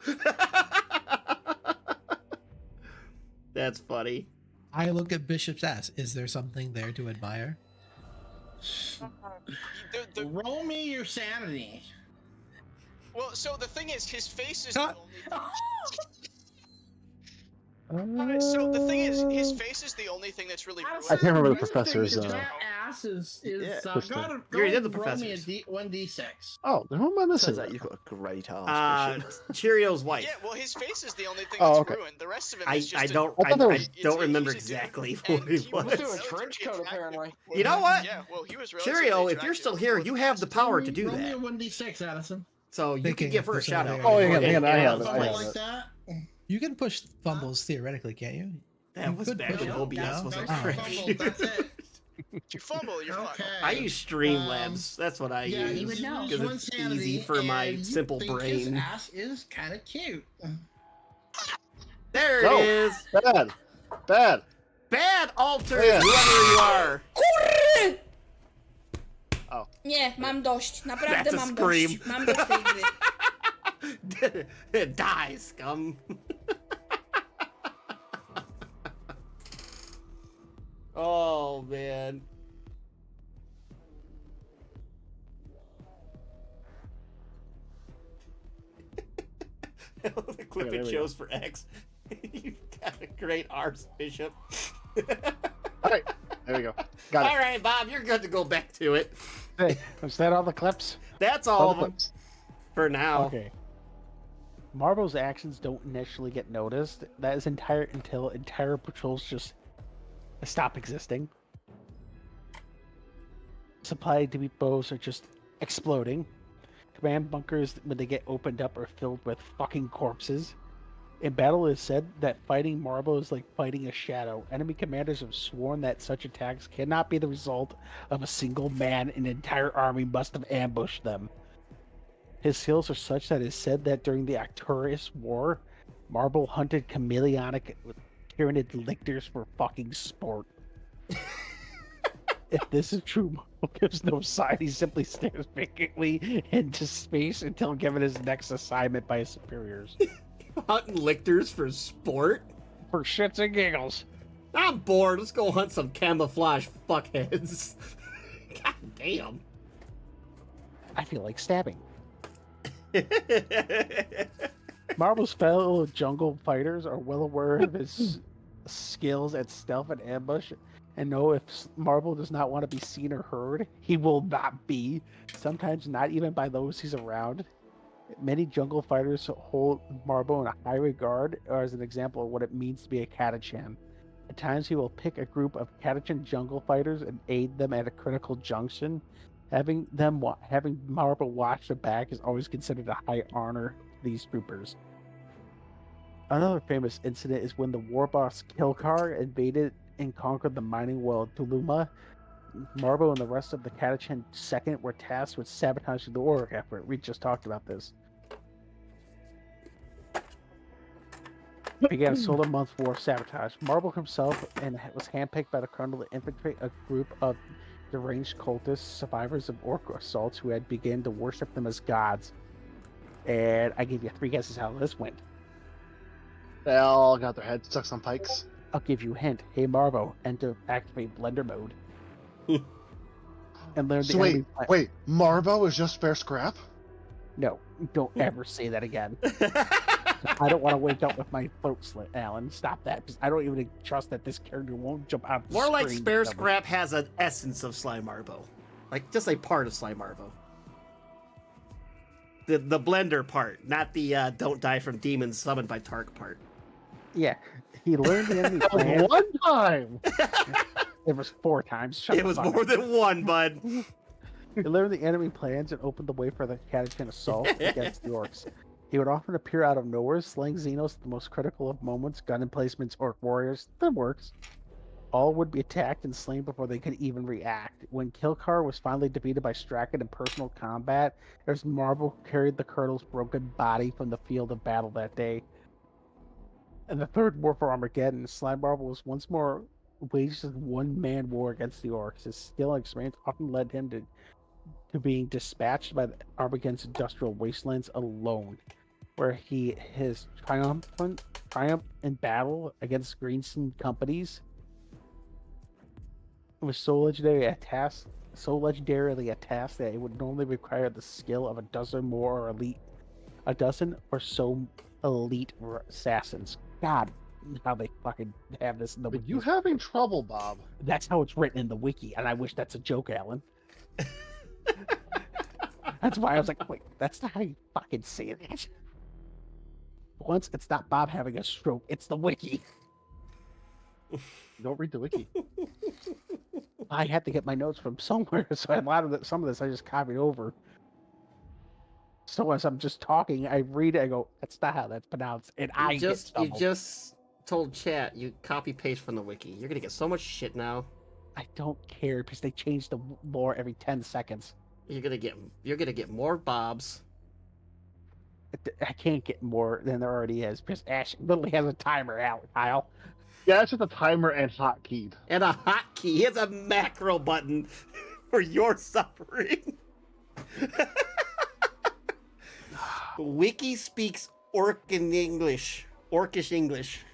That's funny. I look at Bishop's ass. Is there something there to admire? Roll me your sanity. Well, so the thing is, his face is the only. So the thing is, his face is the only thing that's really. I can't remember the professor's. That ass is gotta You already did the roll me a professors. 1d6. Oh, then who am I missing? Says that you've got a great ass. Cheerios wife. Yeah, well, his face is the only thing Oh, that's okay. ruined. The rest of him I is just. don't remember exactly what it was. He's a trench coat, apparently. You know what? Yeah, well, he was Cheerio, if you're still here, you have the power to do Roll me a that. 1d6, Addison. So you can give her a shout out. Oh, yeah, hang on, I have it. Something like that. You can push fumbles theoretically, can't you? That was could back push when it. OBS was No, a no, crash. fumble, that's it. If you fumble, you're fucked. I use Streamlabs. That's what I Yeah, use. you would know. Because One it's sanity, easy for my and you simple think His brain. ass is kind of cute. There No. it is. Bad. Bad alter, Yeah. whoever you are. Kurry! Oh. Nie, mam dość. Naprawdę That's a mam scream. dość. Mam dość tej gry. Die, scum. Oh, man. The clip Okay, there it we shows for X. You got a great arse, Bishop. All right, there we go. Got it. All right, Bob, you're good to go back to it. Hey, was that all the clips? That's all of them Clips. for now. Okay. Marvel's actions don't initially get noticed. That is until entire patrols just stop existing. Supply depots are just exploding. Command bunkers, when they get opened up, are filled with fucking corpses. In battle, it is said that fighting Marvel is like fighting a shadow. Enemy commanders have sworn that such attacks cannot be the result of a single man. An entire army must have ambushed them. His skills are such that it is said that during the Arcturus War, Marvel hunted chameleonic tyrannid lictors for fucking sport. If this is true, Marvel gives no sign. He simply stares vacantly into space until given his next assignment by his superiors. Hunting lictors for sport? For shits and giggles. I'm bored. Let's go hunt some camouflage fuckheads. God damn. I feel like stabbing. Marvel's fellow jungle fighters are well aware of his skills at stealth and ambush, and know if Marvel does not want to be seen or heard, he will not be. Sometimes not even by those he's around. Many jungle fighters hold Marvel in a high regard, or as an example of what it means to be a Catachan. At times he will pick a group of Catachan jungle fighters and aid them at a critical junction. Having Marvel watch the back is always considered a high honor to these troopers. Another famous incident is when the war boss Kilkar invaded and conquered the mining well of Tuluma. Marvel and the rest of the Catachan Second were tasked with sabotaging the war effort. We just talked about this. Began a solar-month war of sabotage. Marvel himself and was handpicked by the colonel to infiltrate a group of deranged cultists, survivors of orc assaults, who had begun to worship them as gods. And I gave you 3 guesses how this went. They all got their heads stuck on pikes. I'll give you a hint. Hey Marvo, enter activate blender mode. And learn the So enemy wait, Marvo is just spare scrap? No, don't ever say that again. I don't want to wake up with my throat slit, Alan. Stop that, because I don't even trust that this character won't jump out the More like screen Spare to cover. Scrap has an essence of Slimarvo. Like, just a part of Slimarvo. The blender part, not the don't die from demons summoned by Tark part. Yeah, he learned the enemy That was plan. one time! It was 4 times. Shut It the was fuck more up. than one, bud. He learned the enemy plans and opened the way for the Catachan assault against the orcs. He would often appear out of nowhere, slaying Xenos at the most critical of moments, gun emplacements, orc warriors. That works. All would be attacked and slain before they could even react. When Kilkar was finally defeated by Strachan in personal combat, as Marvel carried the colonel's broken body from the field of battle that day. In the Third War for Armageddon, Slime Marvel was once more wages a one-man war against the orcs. His skill and experience often led him to being dispatched by the Armageddon's industrial wastelands alone, where his triumph in battle against Greenstein companies was so legendarily a task that it would normally require the skill of a dozen or so elite assassins. God, how they fucking have this in the Are wiki. you having trouble, Bob? That's how it's written in the wiki, and I wish that's a joke, Alan. That's why I was like, wait, that's not how you fucking say that. Once it's not Bob having a stroke, it's the wiki. Don't read the wiki. I had to get my notes from somewhere, so some of this I just copied over. So as I'm just talking, I read it, I go, that's not how that's pronounced, and You just told chat you copy paste from the wiki. You're gonna get so much shit now. I don't care because they change the lore every 10 seconds. You're gonna get more Bobs. I can't get more than there already is because Ash literally has a timer out, Kyle. Yeah, it's just a timer and hotkeyed. And a hotkey. It's a macro button for your suffering. Wiki speaks Orcish English.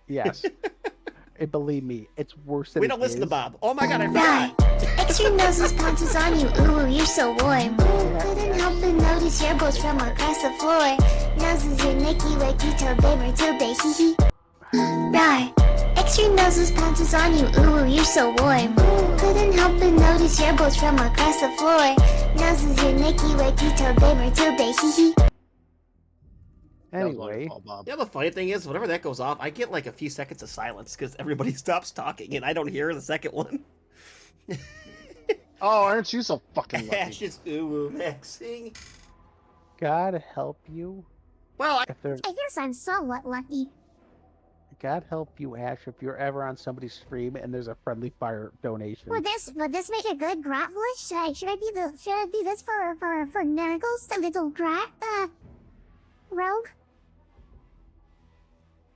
Yes. And believe me, it's worse than We don't listen to is. Bob. Oh my god, I Right. forgot. Extra noses pounces on you, ooh, you're so warm. Couldn't help but notice your boats from across the floor. Noses in Nicky, wakey, toe, baby, too, hee hee. Right. Extra noses pounces on you, ooh, you're so warm. Couldn't help but notice your boats from across the floor. Noses in Nicky, wakey, toe, baby, too, hee hee. Anyway, Yeah, the funny thing is, whenever that goes off, I get like a few seconds of silence because everybody stops talking and I don't hear the second one. Oh, aren't you so fucking lucky? Ash's ooh maxing. God help you. Well, I guess I'm somewhat lucky. God help you, Ash, if you're ever on somebody's stream and there's a friendly fire donation. Would this make a good graphic? Should I do this for Nargles, the little rogue?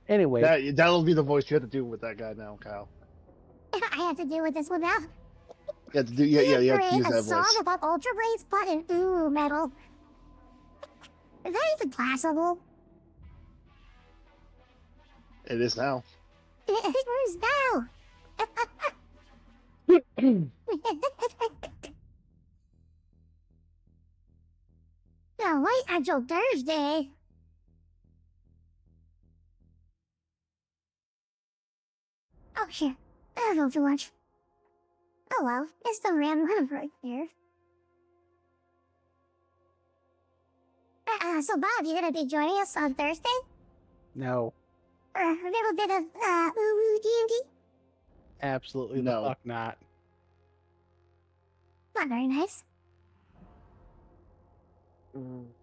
Anyway, that'll be the voice you have to do with that guy now, Kyle. I have to deal with this one now. You have to do, you have to Create use a that song voice. about Ultra Blades button ooh metal. Is that even possible? It is now. It is now. No, wait until Thursday. Oh shit, I don't too much. Oh well, it's the random right here. So Bob, you gonna be joining us on Thursday? no, A little bit of D&D? absolutely No. the fuck not. Not very nice.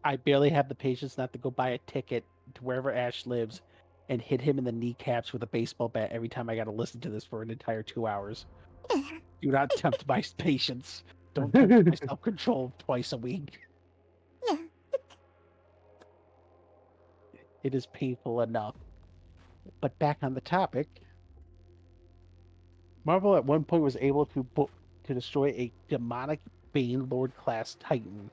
I barely have the patience not to go buy a ticket to wherever Ash lives and hit him in the kneecaps with a baseball bat every time I gotta listen to this for an entire 2 hours. Do not tempt my patience. Don't tempt my self-control twice a week. Yeah. It is painful enough. But back on the topic, Marvel at one point was able to destroy a demonic Bane Lord class Titan.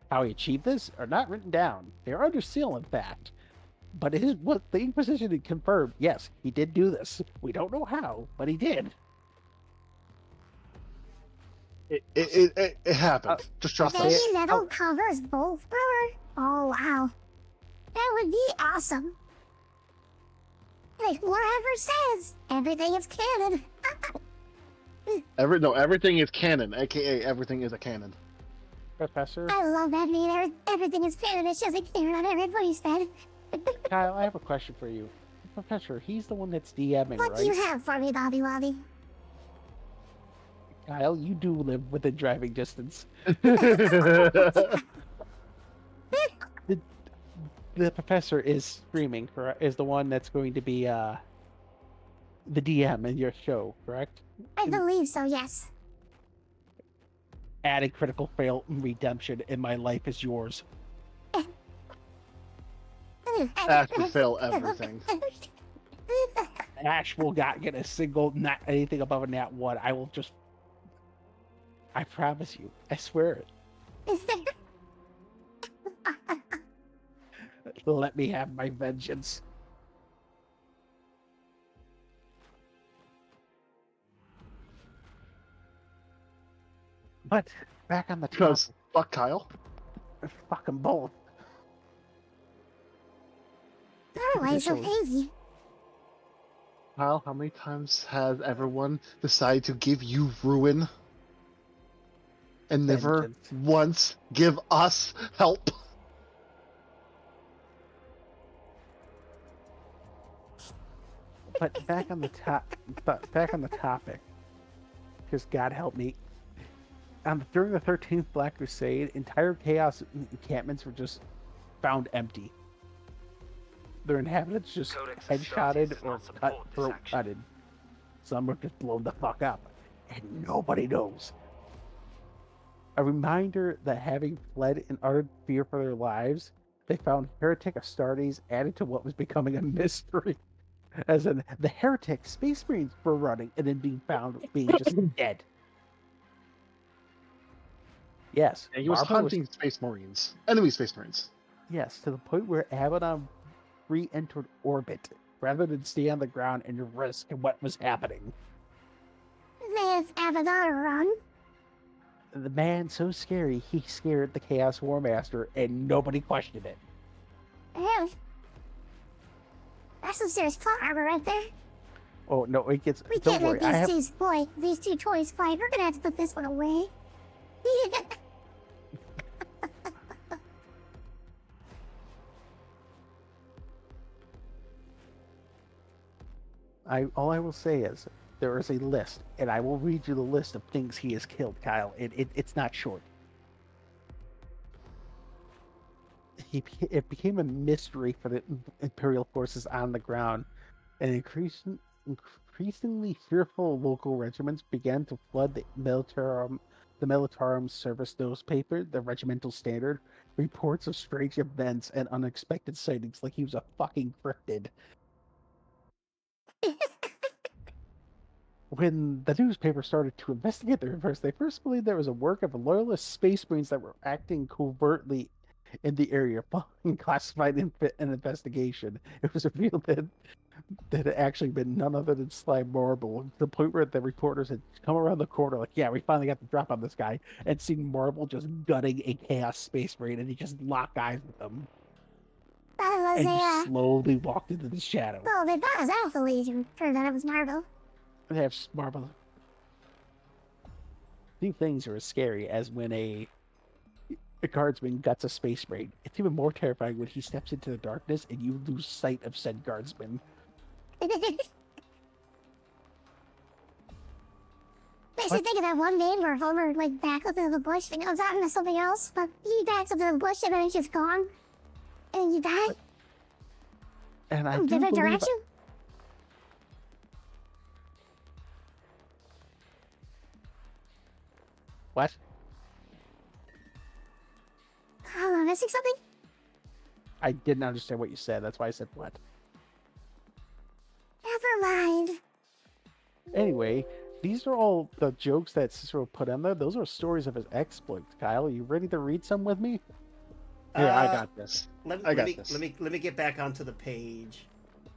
How he achieved this are not written down. They are under seal, in fact. But it is what the Inquisition had confirmed. Yes, he did do this. We don't know how, but he did. It happened. Just trust Maybe us. metal covers both power? Oh wow. That would be awesome. Like whatever says, everything is canon. Everything is canon, aka everything is a canon. Professor? I love that name. Everything is canon. It's just like canon on everybody's head. Kyle, I have a question for you. Professor, he's the one that's DMing, What right? do you have for me, Bobby Wobby? Kyle, you do live within driving distance. The professor is streaming, correct? Is the one that's going to be the DM in your show, correct? I believe so, yes. Adding critical fail redemption in my life is yours. Ash would fail everything. Ash will not get a single, not anything above a nat 1. I will just. I promise you. I swear it. Let me have my vengeance. But back on the Because topic. fuck Kyle. Fuck them both. Why so crazy? Kyle, how many times has everyone decided to give you ruin and never Vengeance. once give us help? But back on the back on the topic, because God help me. During the 13th Black Crusade, entire Chaos encampments were just found empty. Their inhabitants just headshotted or throat cutted. Some were just blown the fuck up, and nobody knows. A reminder that having fled in utter fear for their lives, they found heretic Astartes added to what was becoming a mystery. As in, the heretic Space Marines were running and then being found being just dead. Yes, Yeah, he was Barbara hunting Space Marines. Enemy Space Marines. yes, to the point where Abaddon re-entered orbit rather than stay on the ground and risk what was happening. There's Abaddon run. The man so scary, he scared the Chaos War Master and nobody questioned it. Hey, that's some serious plot armor right there. Oh no, it gets. We Don't can't worry, let these two toys fight. We're gonna have to put this one away. All I will say is there is a list, and I will read you the list of things he has killed, Kyle. It's not short. It became a mystery for the Imperial forces on the ground, and increasingly fearful local regiments began to flood the Militarum Service newspaper, the regimental standard, reports of strange events and unexpected sightings like he was a fucking cryptid. When the newspaper started to investigate the reports, they first believed there was a work of loyalist Space Marines that were acting covertly in the area. Following classified an investigation, it was revealed that had actually been none other than Slime Marble, to the point where the reporters had come around the corner, like, yeah, we finally got the drop on this guy, and seen Marble just gutting a Chaos Space Marine, and he just locked eyes with them. That was And he slowly walked into the shadow. Well, they thought it was Alpha Legion. Turned out it was Marble. They have Marble. Two things are as scary as when a guardsman guts a Space Marine. It's even more terrifying when he steps into the darkness and you lose sight of said guardsman. Makes me think of that one game where Homer like back up into the bush and goes out into something else, but he backs up into the bush and then he's just gone, and you die. And I Different direction. What? Am I missing something? I didn't understand what you said. That's why I said what. Never mind. Anyway, these are all the jokes that Cicero put in there. Those are stories of his exploits. Kyle, you ready to read some with me? Here, I got this. Let me get back onto the page.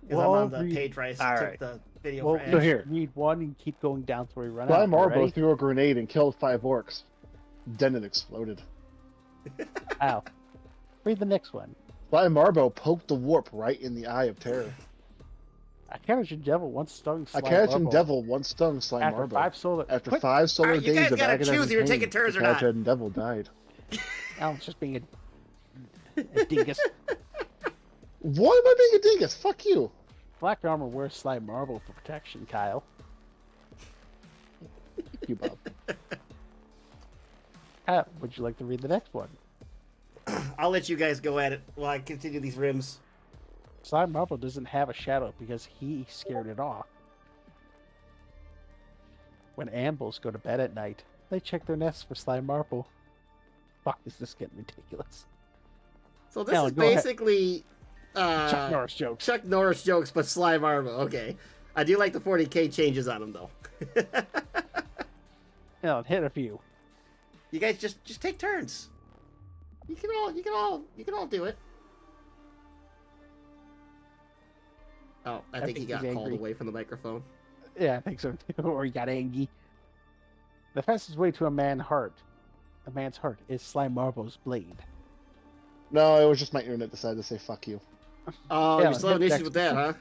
Because Well, I'm on the page where I took the video Well, for so Ash. here, read one and keep going down till we run Sly out. Marble Ready? threw a grenade and killed 5 orcs. Then it exploded. Ow. Read the next one. Sly Marble poked the warp right in the eye of terror. A Catachan devil once stung Sly A Catachan Marble. devil once stung Sly After Marble. 5 solar... After Quit. 5 solar Alright, you days guys of gotta agonizing choose if you're pain, taking turns the or not. Catachan devil died. Alan's just being a dingus. Why am I being a dingus? Fuck you. Black armor wears Sly Marble for protection, Kyle. You Bob. Would you like to read the next one? I'll let you guys go at it while I continue these rims. Sly Marble doesn't have a shadow because he scared it off. When ambos go to bed at night, they check their nests for Sly Marble. Fuck, is this getting ridiculous? So this Alan, is go ahead. basically Chuck Norris jokes. Chuck Norris jokes, but Sly Marble. Okay. I do like the 40k changes on him though. Yeah, hit a few. You guys just take turns. You can all do it. Oh, I think he he's got called angry. away from the microphone. Yeah, I think so too. Or he got angry. The fastest way to a man's heart is Slime Marvel's blade. No, it was just my internet decided to say fuck you. Oh, Yeah, you're still having hit issues with that, huh?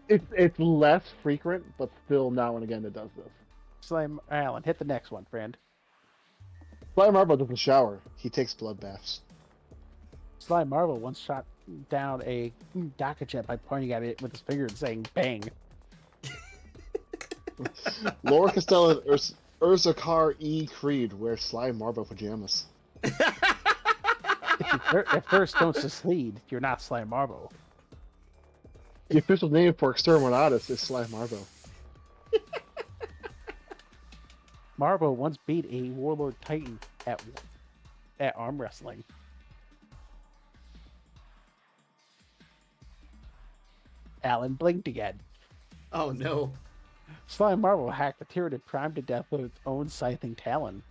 It's less frequent, but still now and again it does this. Slime Alan, hit the next one, friend. Slime Marble doesn't shower. He takes blood baths. Slime Marvel once shot down a Catachan by pointing at it with his finger and saying "bang." Laura Costello and Urzakar E. Creed wear Slime Marble pajamas. If first don't succeed, you're not Slime Marvel. The official name for Exterminatus is Slime Marble. Marvel once beat a Warlord Titan at arm wrestling. Alan blinked again. Oh no. Slime Marvel hacked the Tyranid Prime to death with its own scything talon.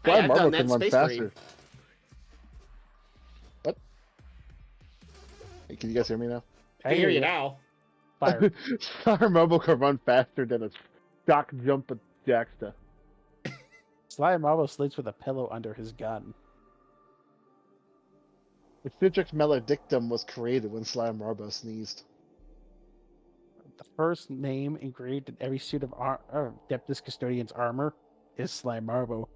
Hey, Slime I've Marble done that can in run Space faster. Marine. What? Hey, can you guys hear me now? I hear you now. Fire. Slime Marble can run faster than a stock jump at Jaxta. Slime Marvel sleeps with a pillow under his gun. The Citrix Maledictum was created when Slime Marble sneezed. The first name engraved in every suit of Deptus Custodian's armor is Slime Marvel.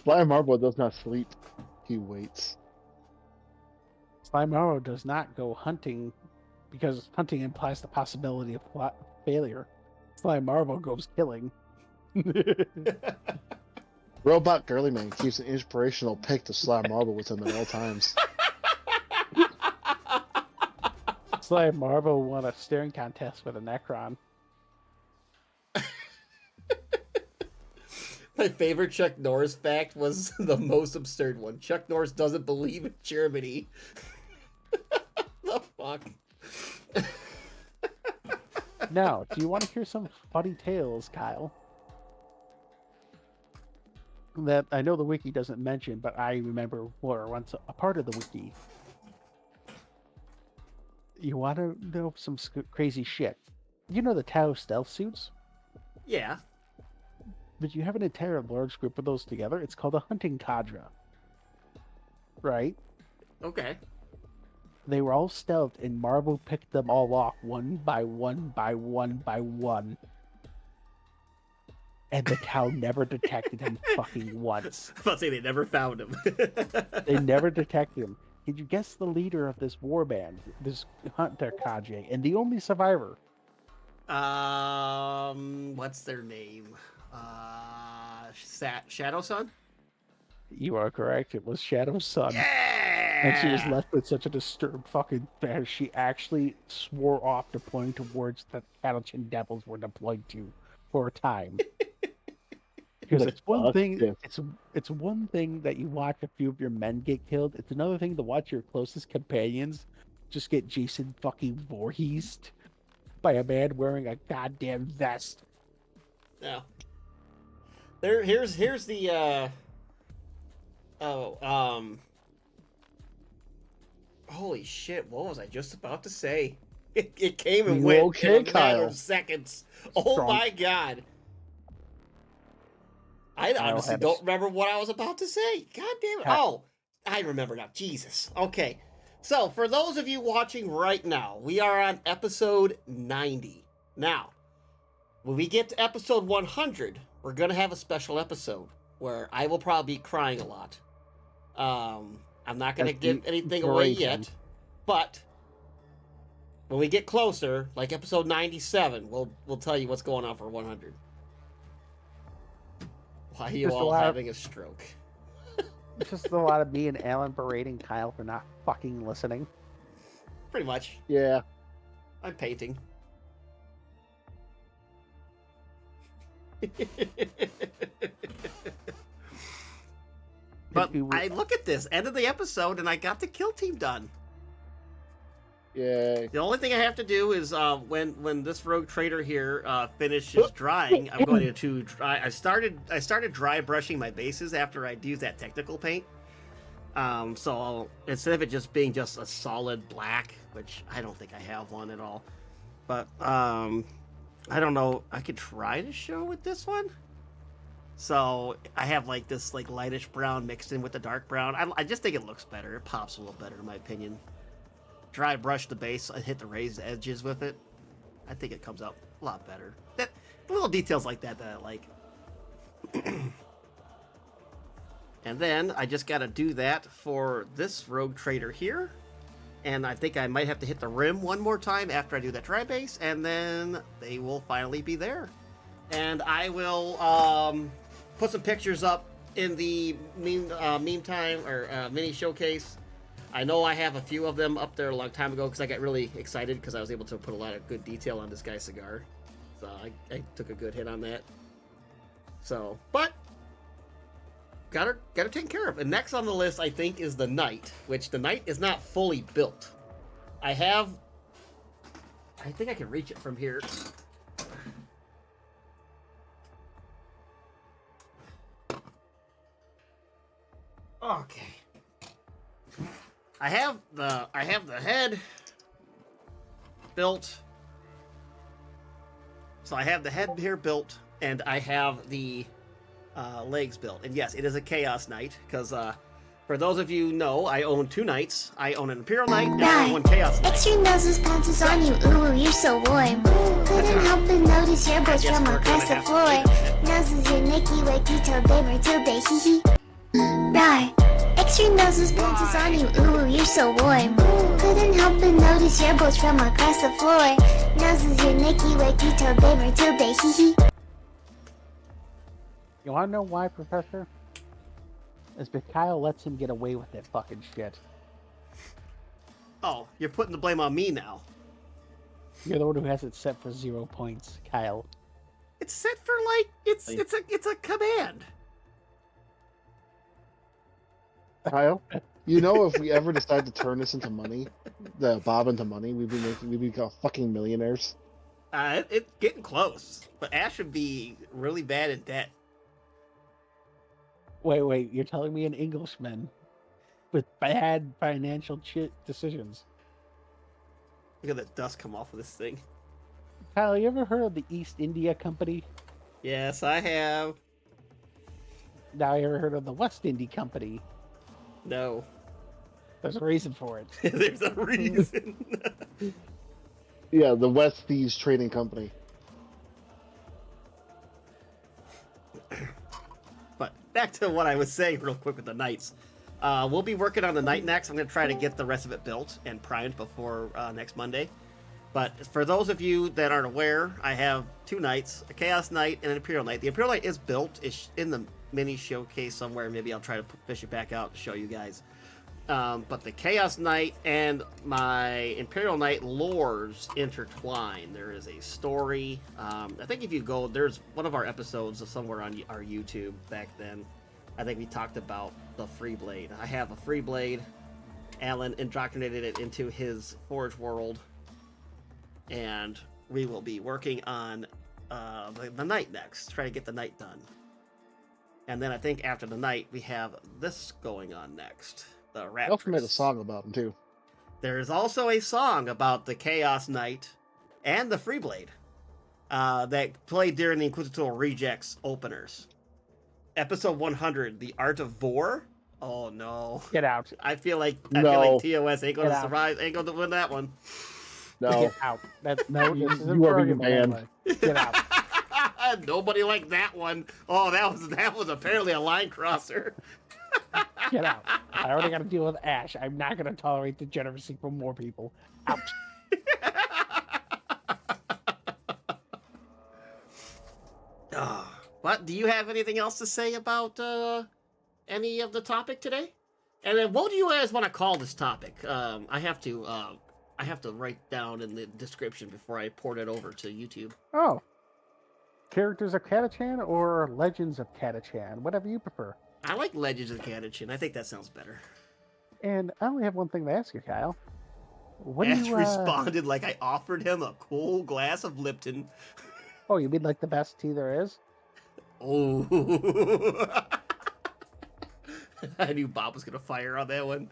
Slime Marble does not sleep. He waits. Slime Marvel does not go hunting because hunting implies the possibility of failure. Slime Marvel goes killing. Robot Girly Man keeps an inspirational pic of Slime Marble with him at all times. Slime Marvel won a staring contest with a Necron. My favorite Chuck Norris fact was the most absurd one. Chuck Norris doesn't believe in Germany. The fuck? Now, do you want to hear some funny tales, Kyle? That I know the wiki doesn't mention, but I remember were once a part of the wiki. You want to know some crazy shit? You know the Tau stealth suits? Yeah. But you have an entire large group of those together. It's called a hunting cadre. Right? Okay. They were all stealthed, and Marvel picked them all off one by one by one by one. And the Tau never detected him fucking once. I was about to say they never found him. They never detected him. Can you guess the leader of this warband, this hunter cadre, and the only survivor? What's their name? Shadow Sun? You are correct. It was Shadow's son. Yeah! And she was left with such a disturbed fucking face. She actually swore off deploying towards the Catachan devils were deployed to for a time. Because it's one thing. It's one thing that you watch a few of your men get killed. It's another thing to watch your closest companions just get Jason fucking Voorhees by a man wearing a goddamn vest. No. Here's the holy shit, what was I just about to say? It came and went in a matter of seconds. Oh my god. I honestly don't remember what I was about to say. God damn it. Oh, I remember now. Jesus. Okay. So, for those of you watching right now, we are on episode 90. Now, when we get to episode 100, we're going to have a special episode where I will probably be crying a lot. I'm not going to give anything away yet, but when we get closer, like episode 97, we'll tell you what's going on for 100. Why are you all having a stroke? It's just a lot of me and Alan berating Kyle for not fucking listening. Pretty much. Yeah. I'm painting. But I look at this end of the episode and I got the kill team done. Yay. The only thing I have to do is when this rogue trader here finishes drying, I'm going to dry. I started dry brushing my bases after I used that technical paint. So instead of it just being just a solid black, which I don't think I have one at all, but I don't know. I could try to show with this one. So I have like this like lightish brown mixed in with the dark brown. I just think it looks better. It pops a little better in my opinion. Dry brush the base and hit the raised edges with it. I think it comes out a lot better. That little details like that I like. And then I just got to do that for this rogue trader here. And I think I might have to hit the rim one more time after I do that dry base, and then they will finally be there. And I will put some pictures up in the meme time or mini showcase. I know I have a few of them up there a long time ago because I got really excited because I was able to put a lot of good detail on this guy's cigar. So I took a good hit on that. So, but got her taken care of. And next on the list, I think, is the Knight, which the Knight is not fully built. I think I can reach it from here. Okay. I have the head built. So I have the head here built, and I have the legs built. And yes, it is a Chaos Knight, because for those of you who know, I own 2 Knights. I own an Imperial Knight and I own 1 Chaos Knight. Extra noses pounces on you, ooh, you're so warm. Couldn't help but notice your boys from across the floor. Noses your Nicky Wakey till they Matilda, hee hee. Right. Extra noses pounces on you, ooh, you're so warm. Couldn't help but notice your boys from across the floor. Noses your Nicky Wakey till they Matilda, hee hee. You wanna know why, Professor? It's because Kyle lets him get away with that fucking shit. Oh, you're putting the blame on me now. You're the one who has it set for 0 points, Kyle. It's set for like it's a command. Kyle, you know, if we ever decide to turn this into money, the Bob into money, we'd become fucking millionaires. It's getting close, but Ash would be really bad at debt. Wait, you're telling me an Englishman with bad financial decisions? Look at that dust come off of this thing. Kyle, you ever heard of the East India Company? Yes, I have. Now, you ever heard of the West India Company? No. There's a reason for it. There's a reason. Yeah, the West Thieves Trading Company. But back to what I was saying real quick with the Knights. We'll be working on the Knight next. I'm going to try to get the rest of it built and primed before next Monday. But for those of you that aren't aware, I have 2 Knights, a Chaos Knight and an Imperial Knight. The Imperial Knight is built. It's in the mini showcase somewhere. Maybe I'll try to fish it back out to show you guys. But the Chaos Knight and my Imperial Knight lores intertwine. There is a story. I think if you go, there's one of our episodes somewhere on our YouTube back then. I think we talked about the Free Blade. I have a Free Blade. Alan indoctrinated it into his Forge world. And we will be working on the Knight next. Try to get the Knight done. And then I think after the Knight, we have this going on next. The Raptress. I also made a song about him, too. There is also a song about the Chaos Knight and the Freeblade that played during the Inquisitorial Rejects openers. Episode 100, The Art of Vor. Oh, no. Get out. I feel like No. TOS ain't going to survive, ain't going to win that one. No. Get out. No, this isn't You are for being you, banned. anyway. Get out. Nobody liked that one. Oh, that was apparently a line crosser. Get out. I already got to deal with Ash. I'm not going to tolerate degeneracy from more people. Out. But do you have anything else to say about any of the topic today? And then what do you guys want to call this topic? I have to write down in the description before I port it over to YouTube. Oh. Characters of Catachan or Legends of Catachan? Whatever you prefer. I like Legends of Catachan. I think that sounds better. And I only have one thing to ask you, Kyle. What do Ash you, responded like I offered him a cool glass of Lipton. Oh, you mean like the best tea there is? Oh. I knew Bob was going to fire on that one.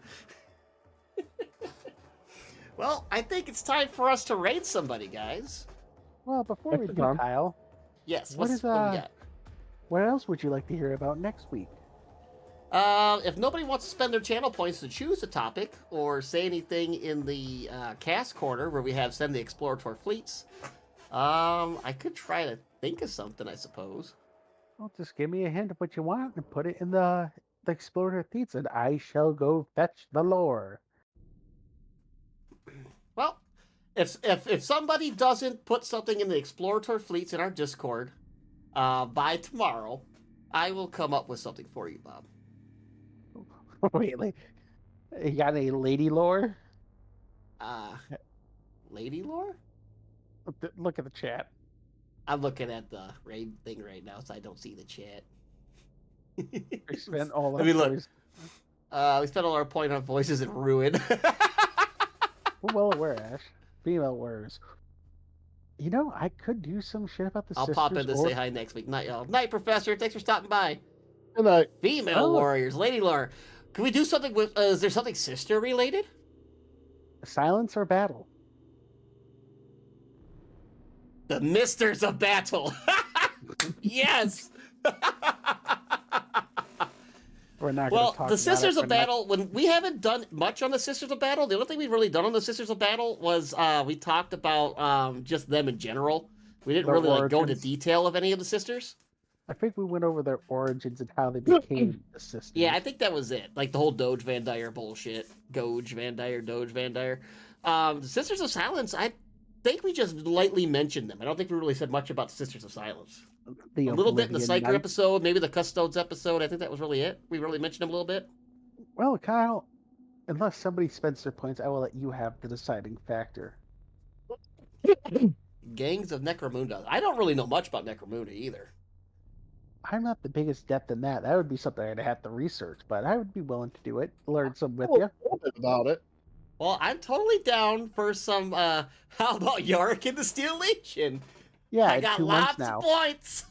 Well, I think it's time for us to raid somebody, guys. Well, before we do, Kyle. Yes, what what we got? What else would you like to hear about next week? If nobody wants to spend their channel points to choose a topic or say anything in the cast corner where we have send the explorer to our fleets, I could try to think of something, I suppose. Well, just give me a hint of what you want and put it in the explorer fleets, and I shall go fetch the lore. Well, if somebody doesn't put something in the Explorator fleets in our Discord by tomorrow, I will come up with something for you, Bob. Wait, you got any lady lore? Lady lore? Look at the chat. I'm looking at the raid thing right now, so I don't see the chat. We spent all our Let me look. voice. We spent all our point on voices in ruin. We're well aware, Ash. Female words. You know, I could do some shit about the I'll sisters. pop in to say hi next week. Night, y'all. Night, Professor. Thanks for stopping by. Good night. Female warriors, lady lore. Can we do something with? Is there something sister related? Silence or battle? The Misters of Battle. Yes. We're not. Well, talk the Sisters about of Battle. When we haven't done much on the Sisters of Battle, the only thing we've really done on the Sisters of Battle was we talked about just them in general. We didn't Their really go into origins. detail of any of the sisters. I think we went over their origins and how they became the sisters. Yeah, I think that was it. Like the whole Doge Van Dyer bullshit. Doge Van Dyer. The Sisters of Silence, I think we just lightly mentioned them. I don't think we really said much about the Sisters of Silence. A little bit in the Psyker episode, maybe the Custodes episode. I think that was really it. We really mentioned them a little bit. Well, Kyle, unless somebody spends their points, I will let you have the deciding factor. Gangs of Necromunda. I don't really know much about Necromunda either. I'm not the biggest depth in that. That would be something I'd have to research, but I would be willing to do it. Learn some with you. About it. Well, I'm totally down for some, how about Yarick in the Steel Legion? Yeah, I got 2 months lots now. of points.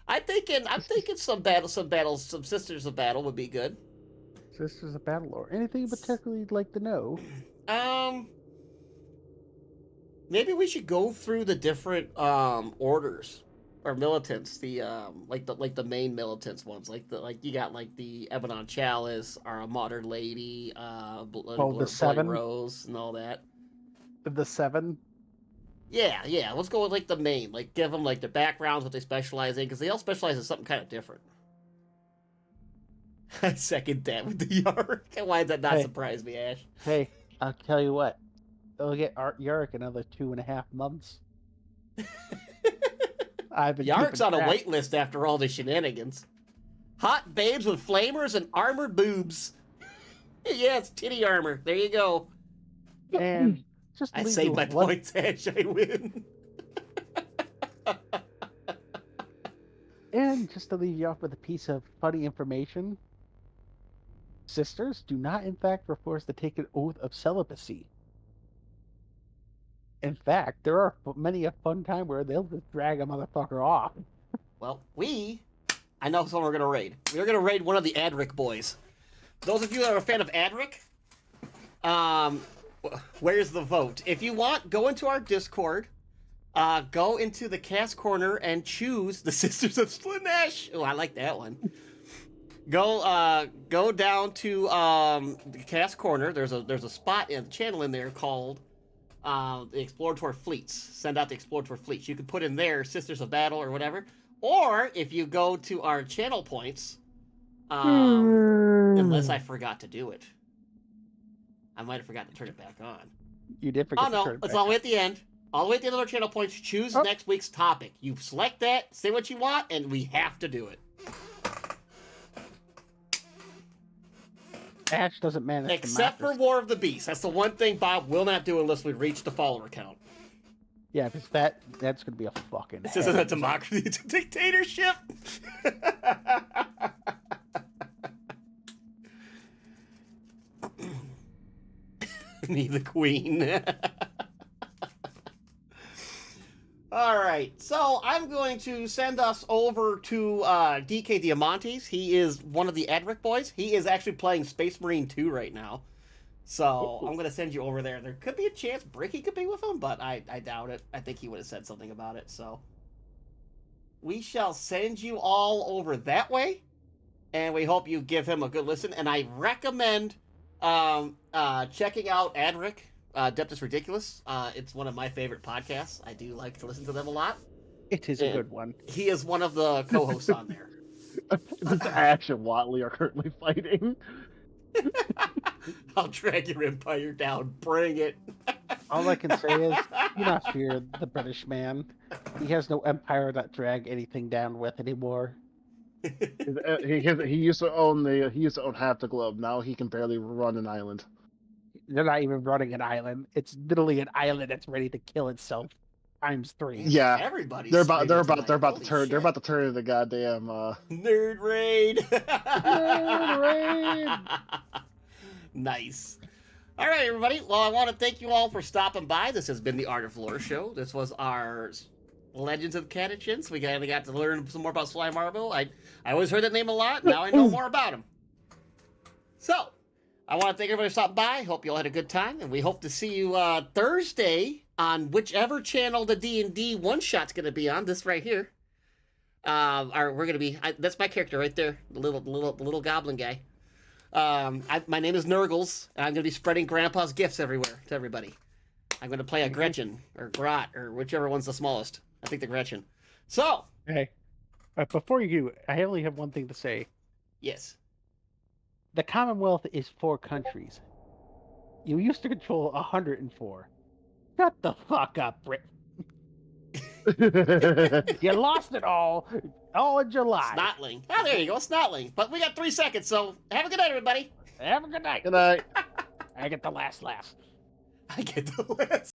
I'm thinking some Sisters of Battle would be good. Sisters of Battle or anything particularly you'd like to know? Maybe we should go through the different orders or militants, the like the main militants ones, like you got like the Ebonon Chalice, our Modern Lady, the 7 Rose, and all that. The 7. Yeah. Let's go with like the main, like give them like their backgrounds, what they specialize in, because they all specialize in something kind of different. I second that with the Yark. Why does that not surprise me, Ash? Hey, I'll tell you what. They'll get Yarick another 2.5 months. Yark's on a wait list after all the shenanigans. Hot babes with flamers and armored boobs. Yeah, it's titty armor. There you go. And just I saved my points, Ash. I win. And just to leave you off with a piece of funny information, sisters do not, in fact, were forced to take an oath of celibacy. In fact, there are many a fun time where they'll just drag a motherfucker off. Well, I know someone we're going to raid. We're going to raid one of the Adric boys. Those of you that are a fan of Adric, where's the vote? If you want, go into our Discord, go into the cast corner and choose the Sisters of Slanesh. Oh, I like that one. Go down to the cast corner. There's a spot in the channel in there called the Explorator Fleets. Send out the Explorator Fleets. You can put in there Sisters of Battle or whatever. Or if you go to our channel points, unless I forgot to do it. I might have forgotten to turn it back on. You did forget to turn it back on. It's all the way at the end. All the way at the end of our channel points, choose next week's topic. You select that, say what you want, and we have to do it. Ash doesn't manage Except for War of the Beasts. That's the one thing Bob will not do unless we reach the follower count. Yeah, because that's going to be a fucking... This isn't a democracy, it's a dictatorship! Destiny the Queen. All right, so I'm going to send us over to DK Diamantes. He is one of the Adric boys. He is actually playing Space Marine 2 right now. So I'm going to send you over there. There could be a chance Bricky could be with him, but I doubt it. I think he would have said something about it. So we shall send you all over that way, and we hope you give him a good listen. And I recommend checking out Adric. Depth Ridiculous. It's one of my favorite podcasts. I do like to listen to them a lot. It is a good one. He is one of the co-hosts on there. This Ash and Watley are currently fighting. I'll drag your empire down. Bring it. All I can say is, do not fear the British man. He has no empire to drag anything down with anymore. He used to own half the globe. Now he can barely run an island. They're not even running an island. It's literally an island that's ready to kill itself times 3. Yeah, everybody's they're about to turn. They're about to turn into the goddamn Nerd Raid. Nerd Raid. Nice. All right, everybody. Well, I want to thank you all for stopping by. This has been the Art of Lore show. This was our Legends of Catachan. We kind of got to learn some more about Sly Marble. I always heard that name a lot. Now I know more about him. So, I want to thank everybody for stopping by. Hope you all had a good time, and we hope to see you Thursday on whichever channel the D&D one-shot's going to be on. This right here. We're going to be. That's my character right there, the little goblin guy. My name is Nurgles, and I'm going to be spreading Grandpa's gifts everywhere to everybody. I'm going to play a Gretchen or Grot or whichever one's the smallest. I think the Gretchen. So, hey, before you do, I only have one thing to say. Yes. The Commonwealth is 4 countries. You used to control 104. Shut the fuck up, Brit. You lost it all in July. Snotling. Oh, there you go, Snotling. But we got 3 seconds, so have a good night, everybody. Have a good night. Good night. I get the last laugh. I get the last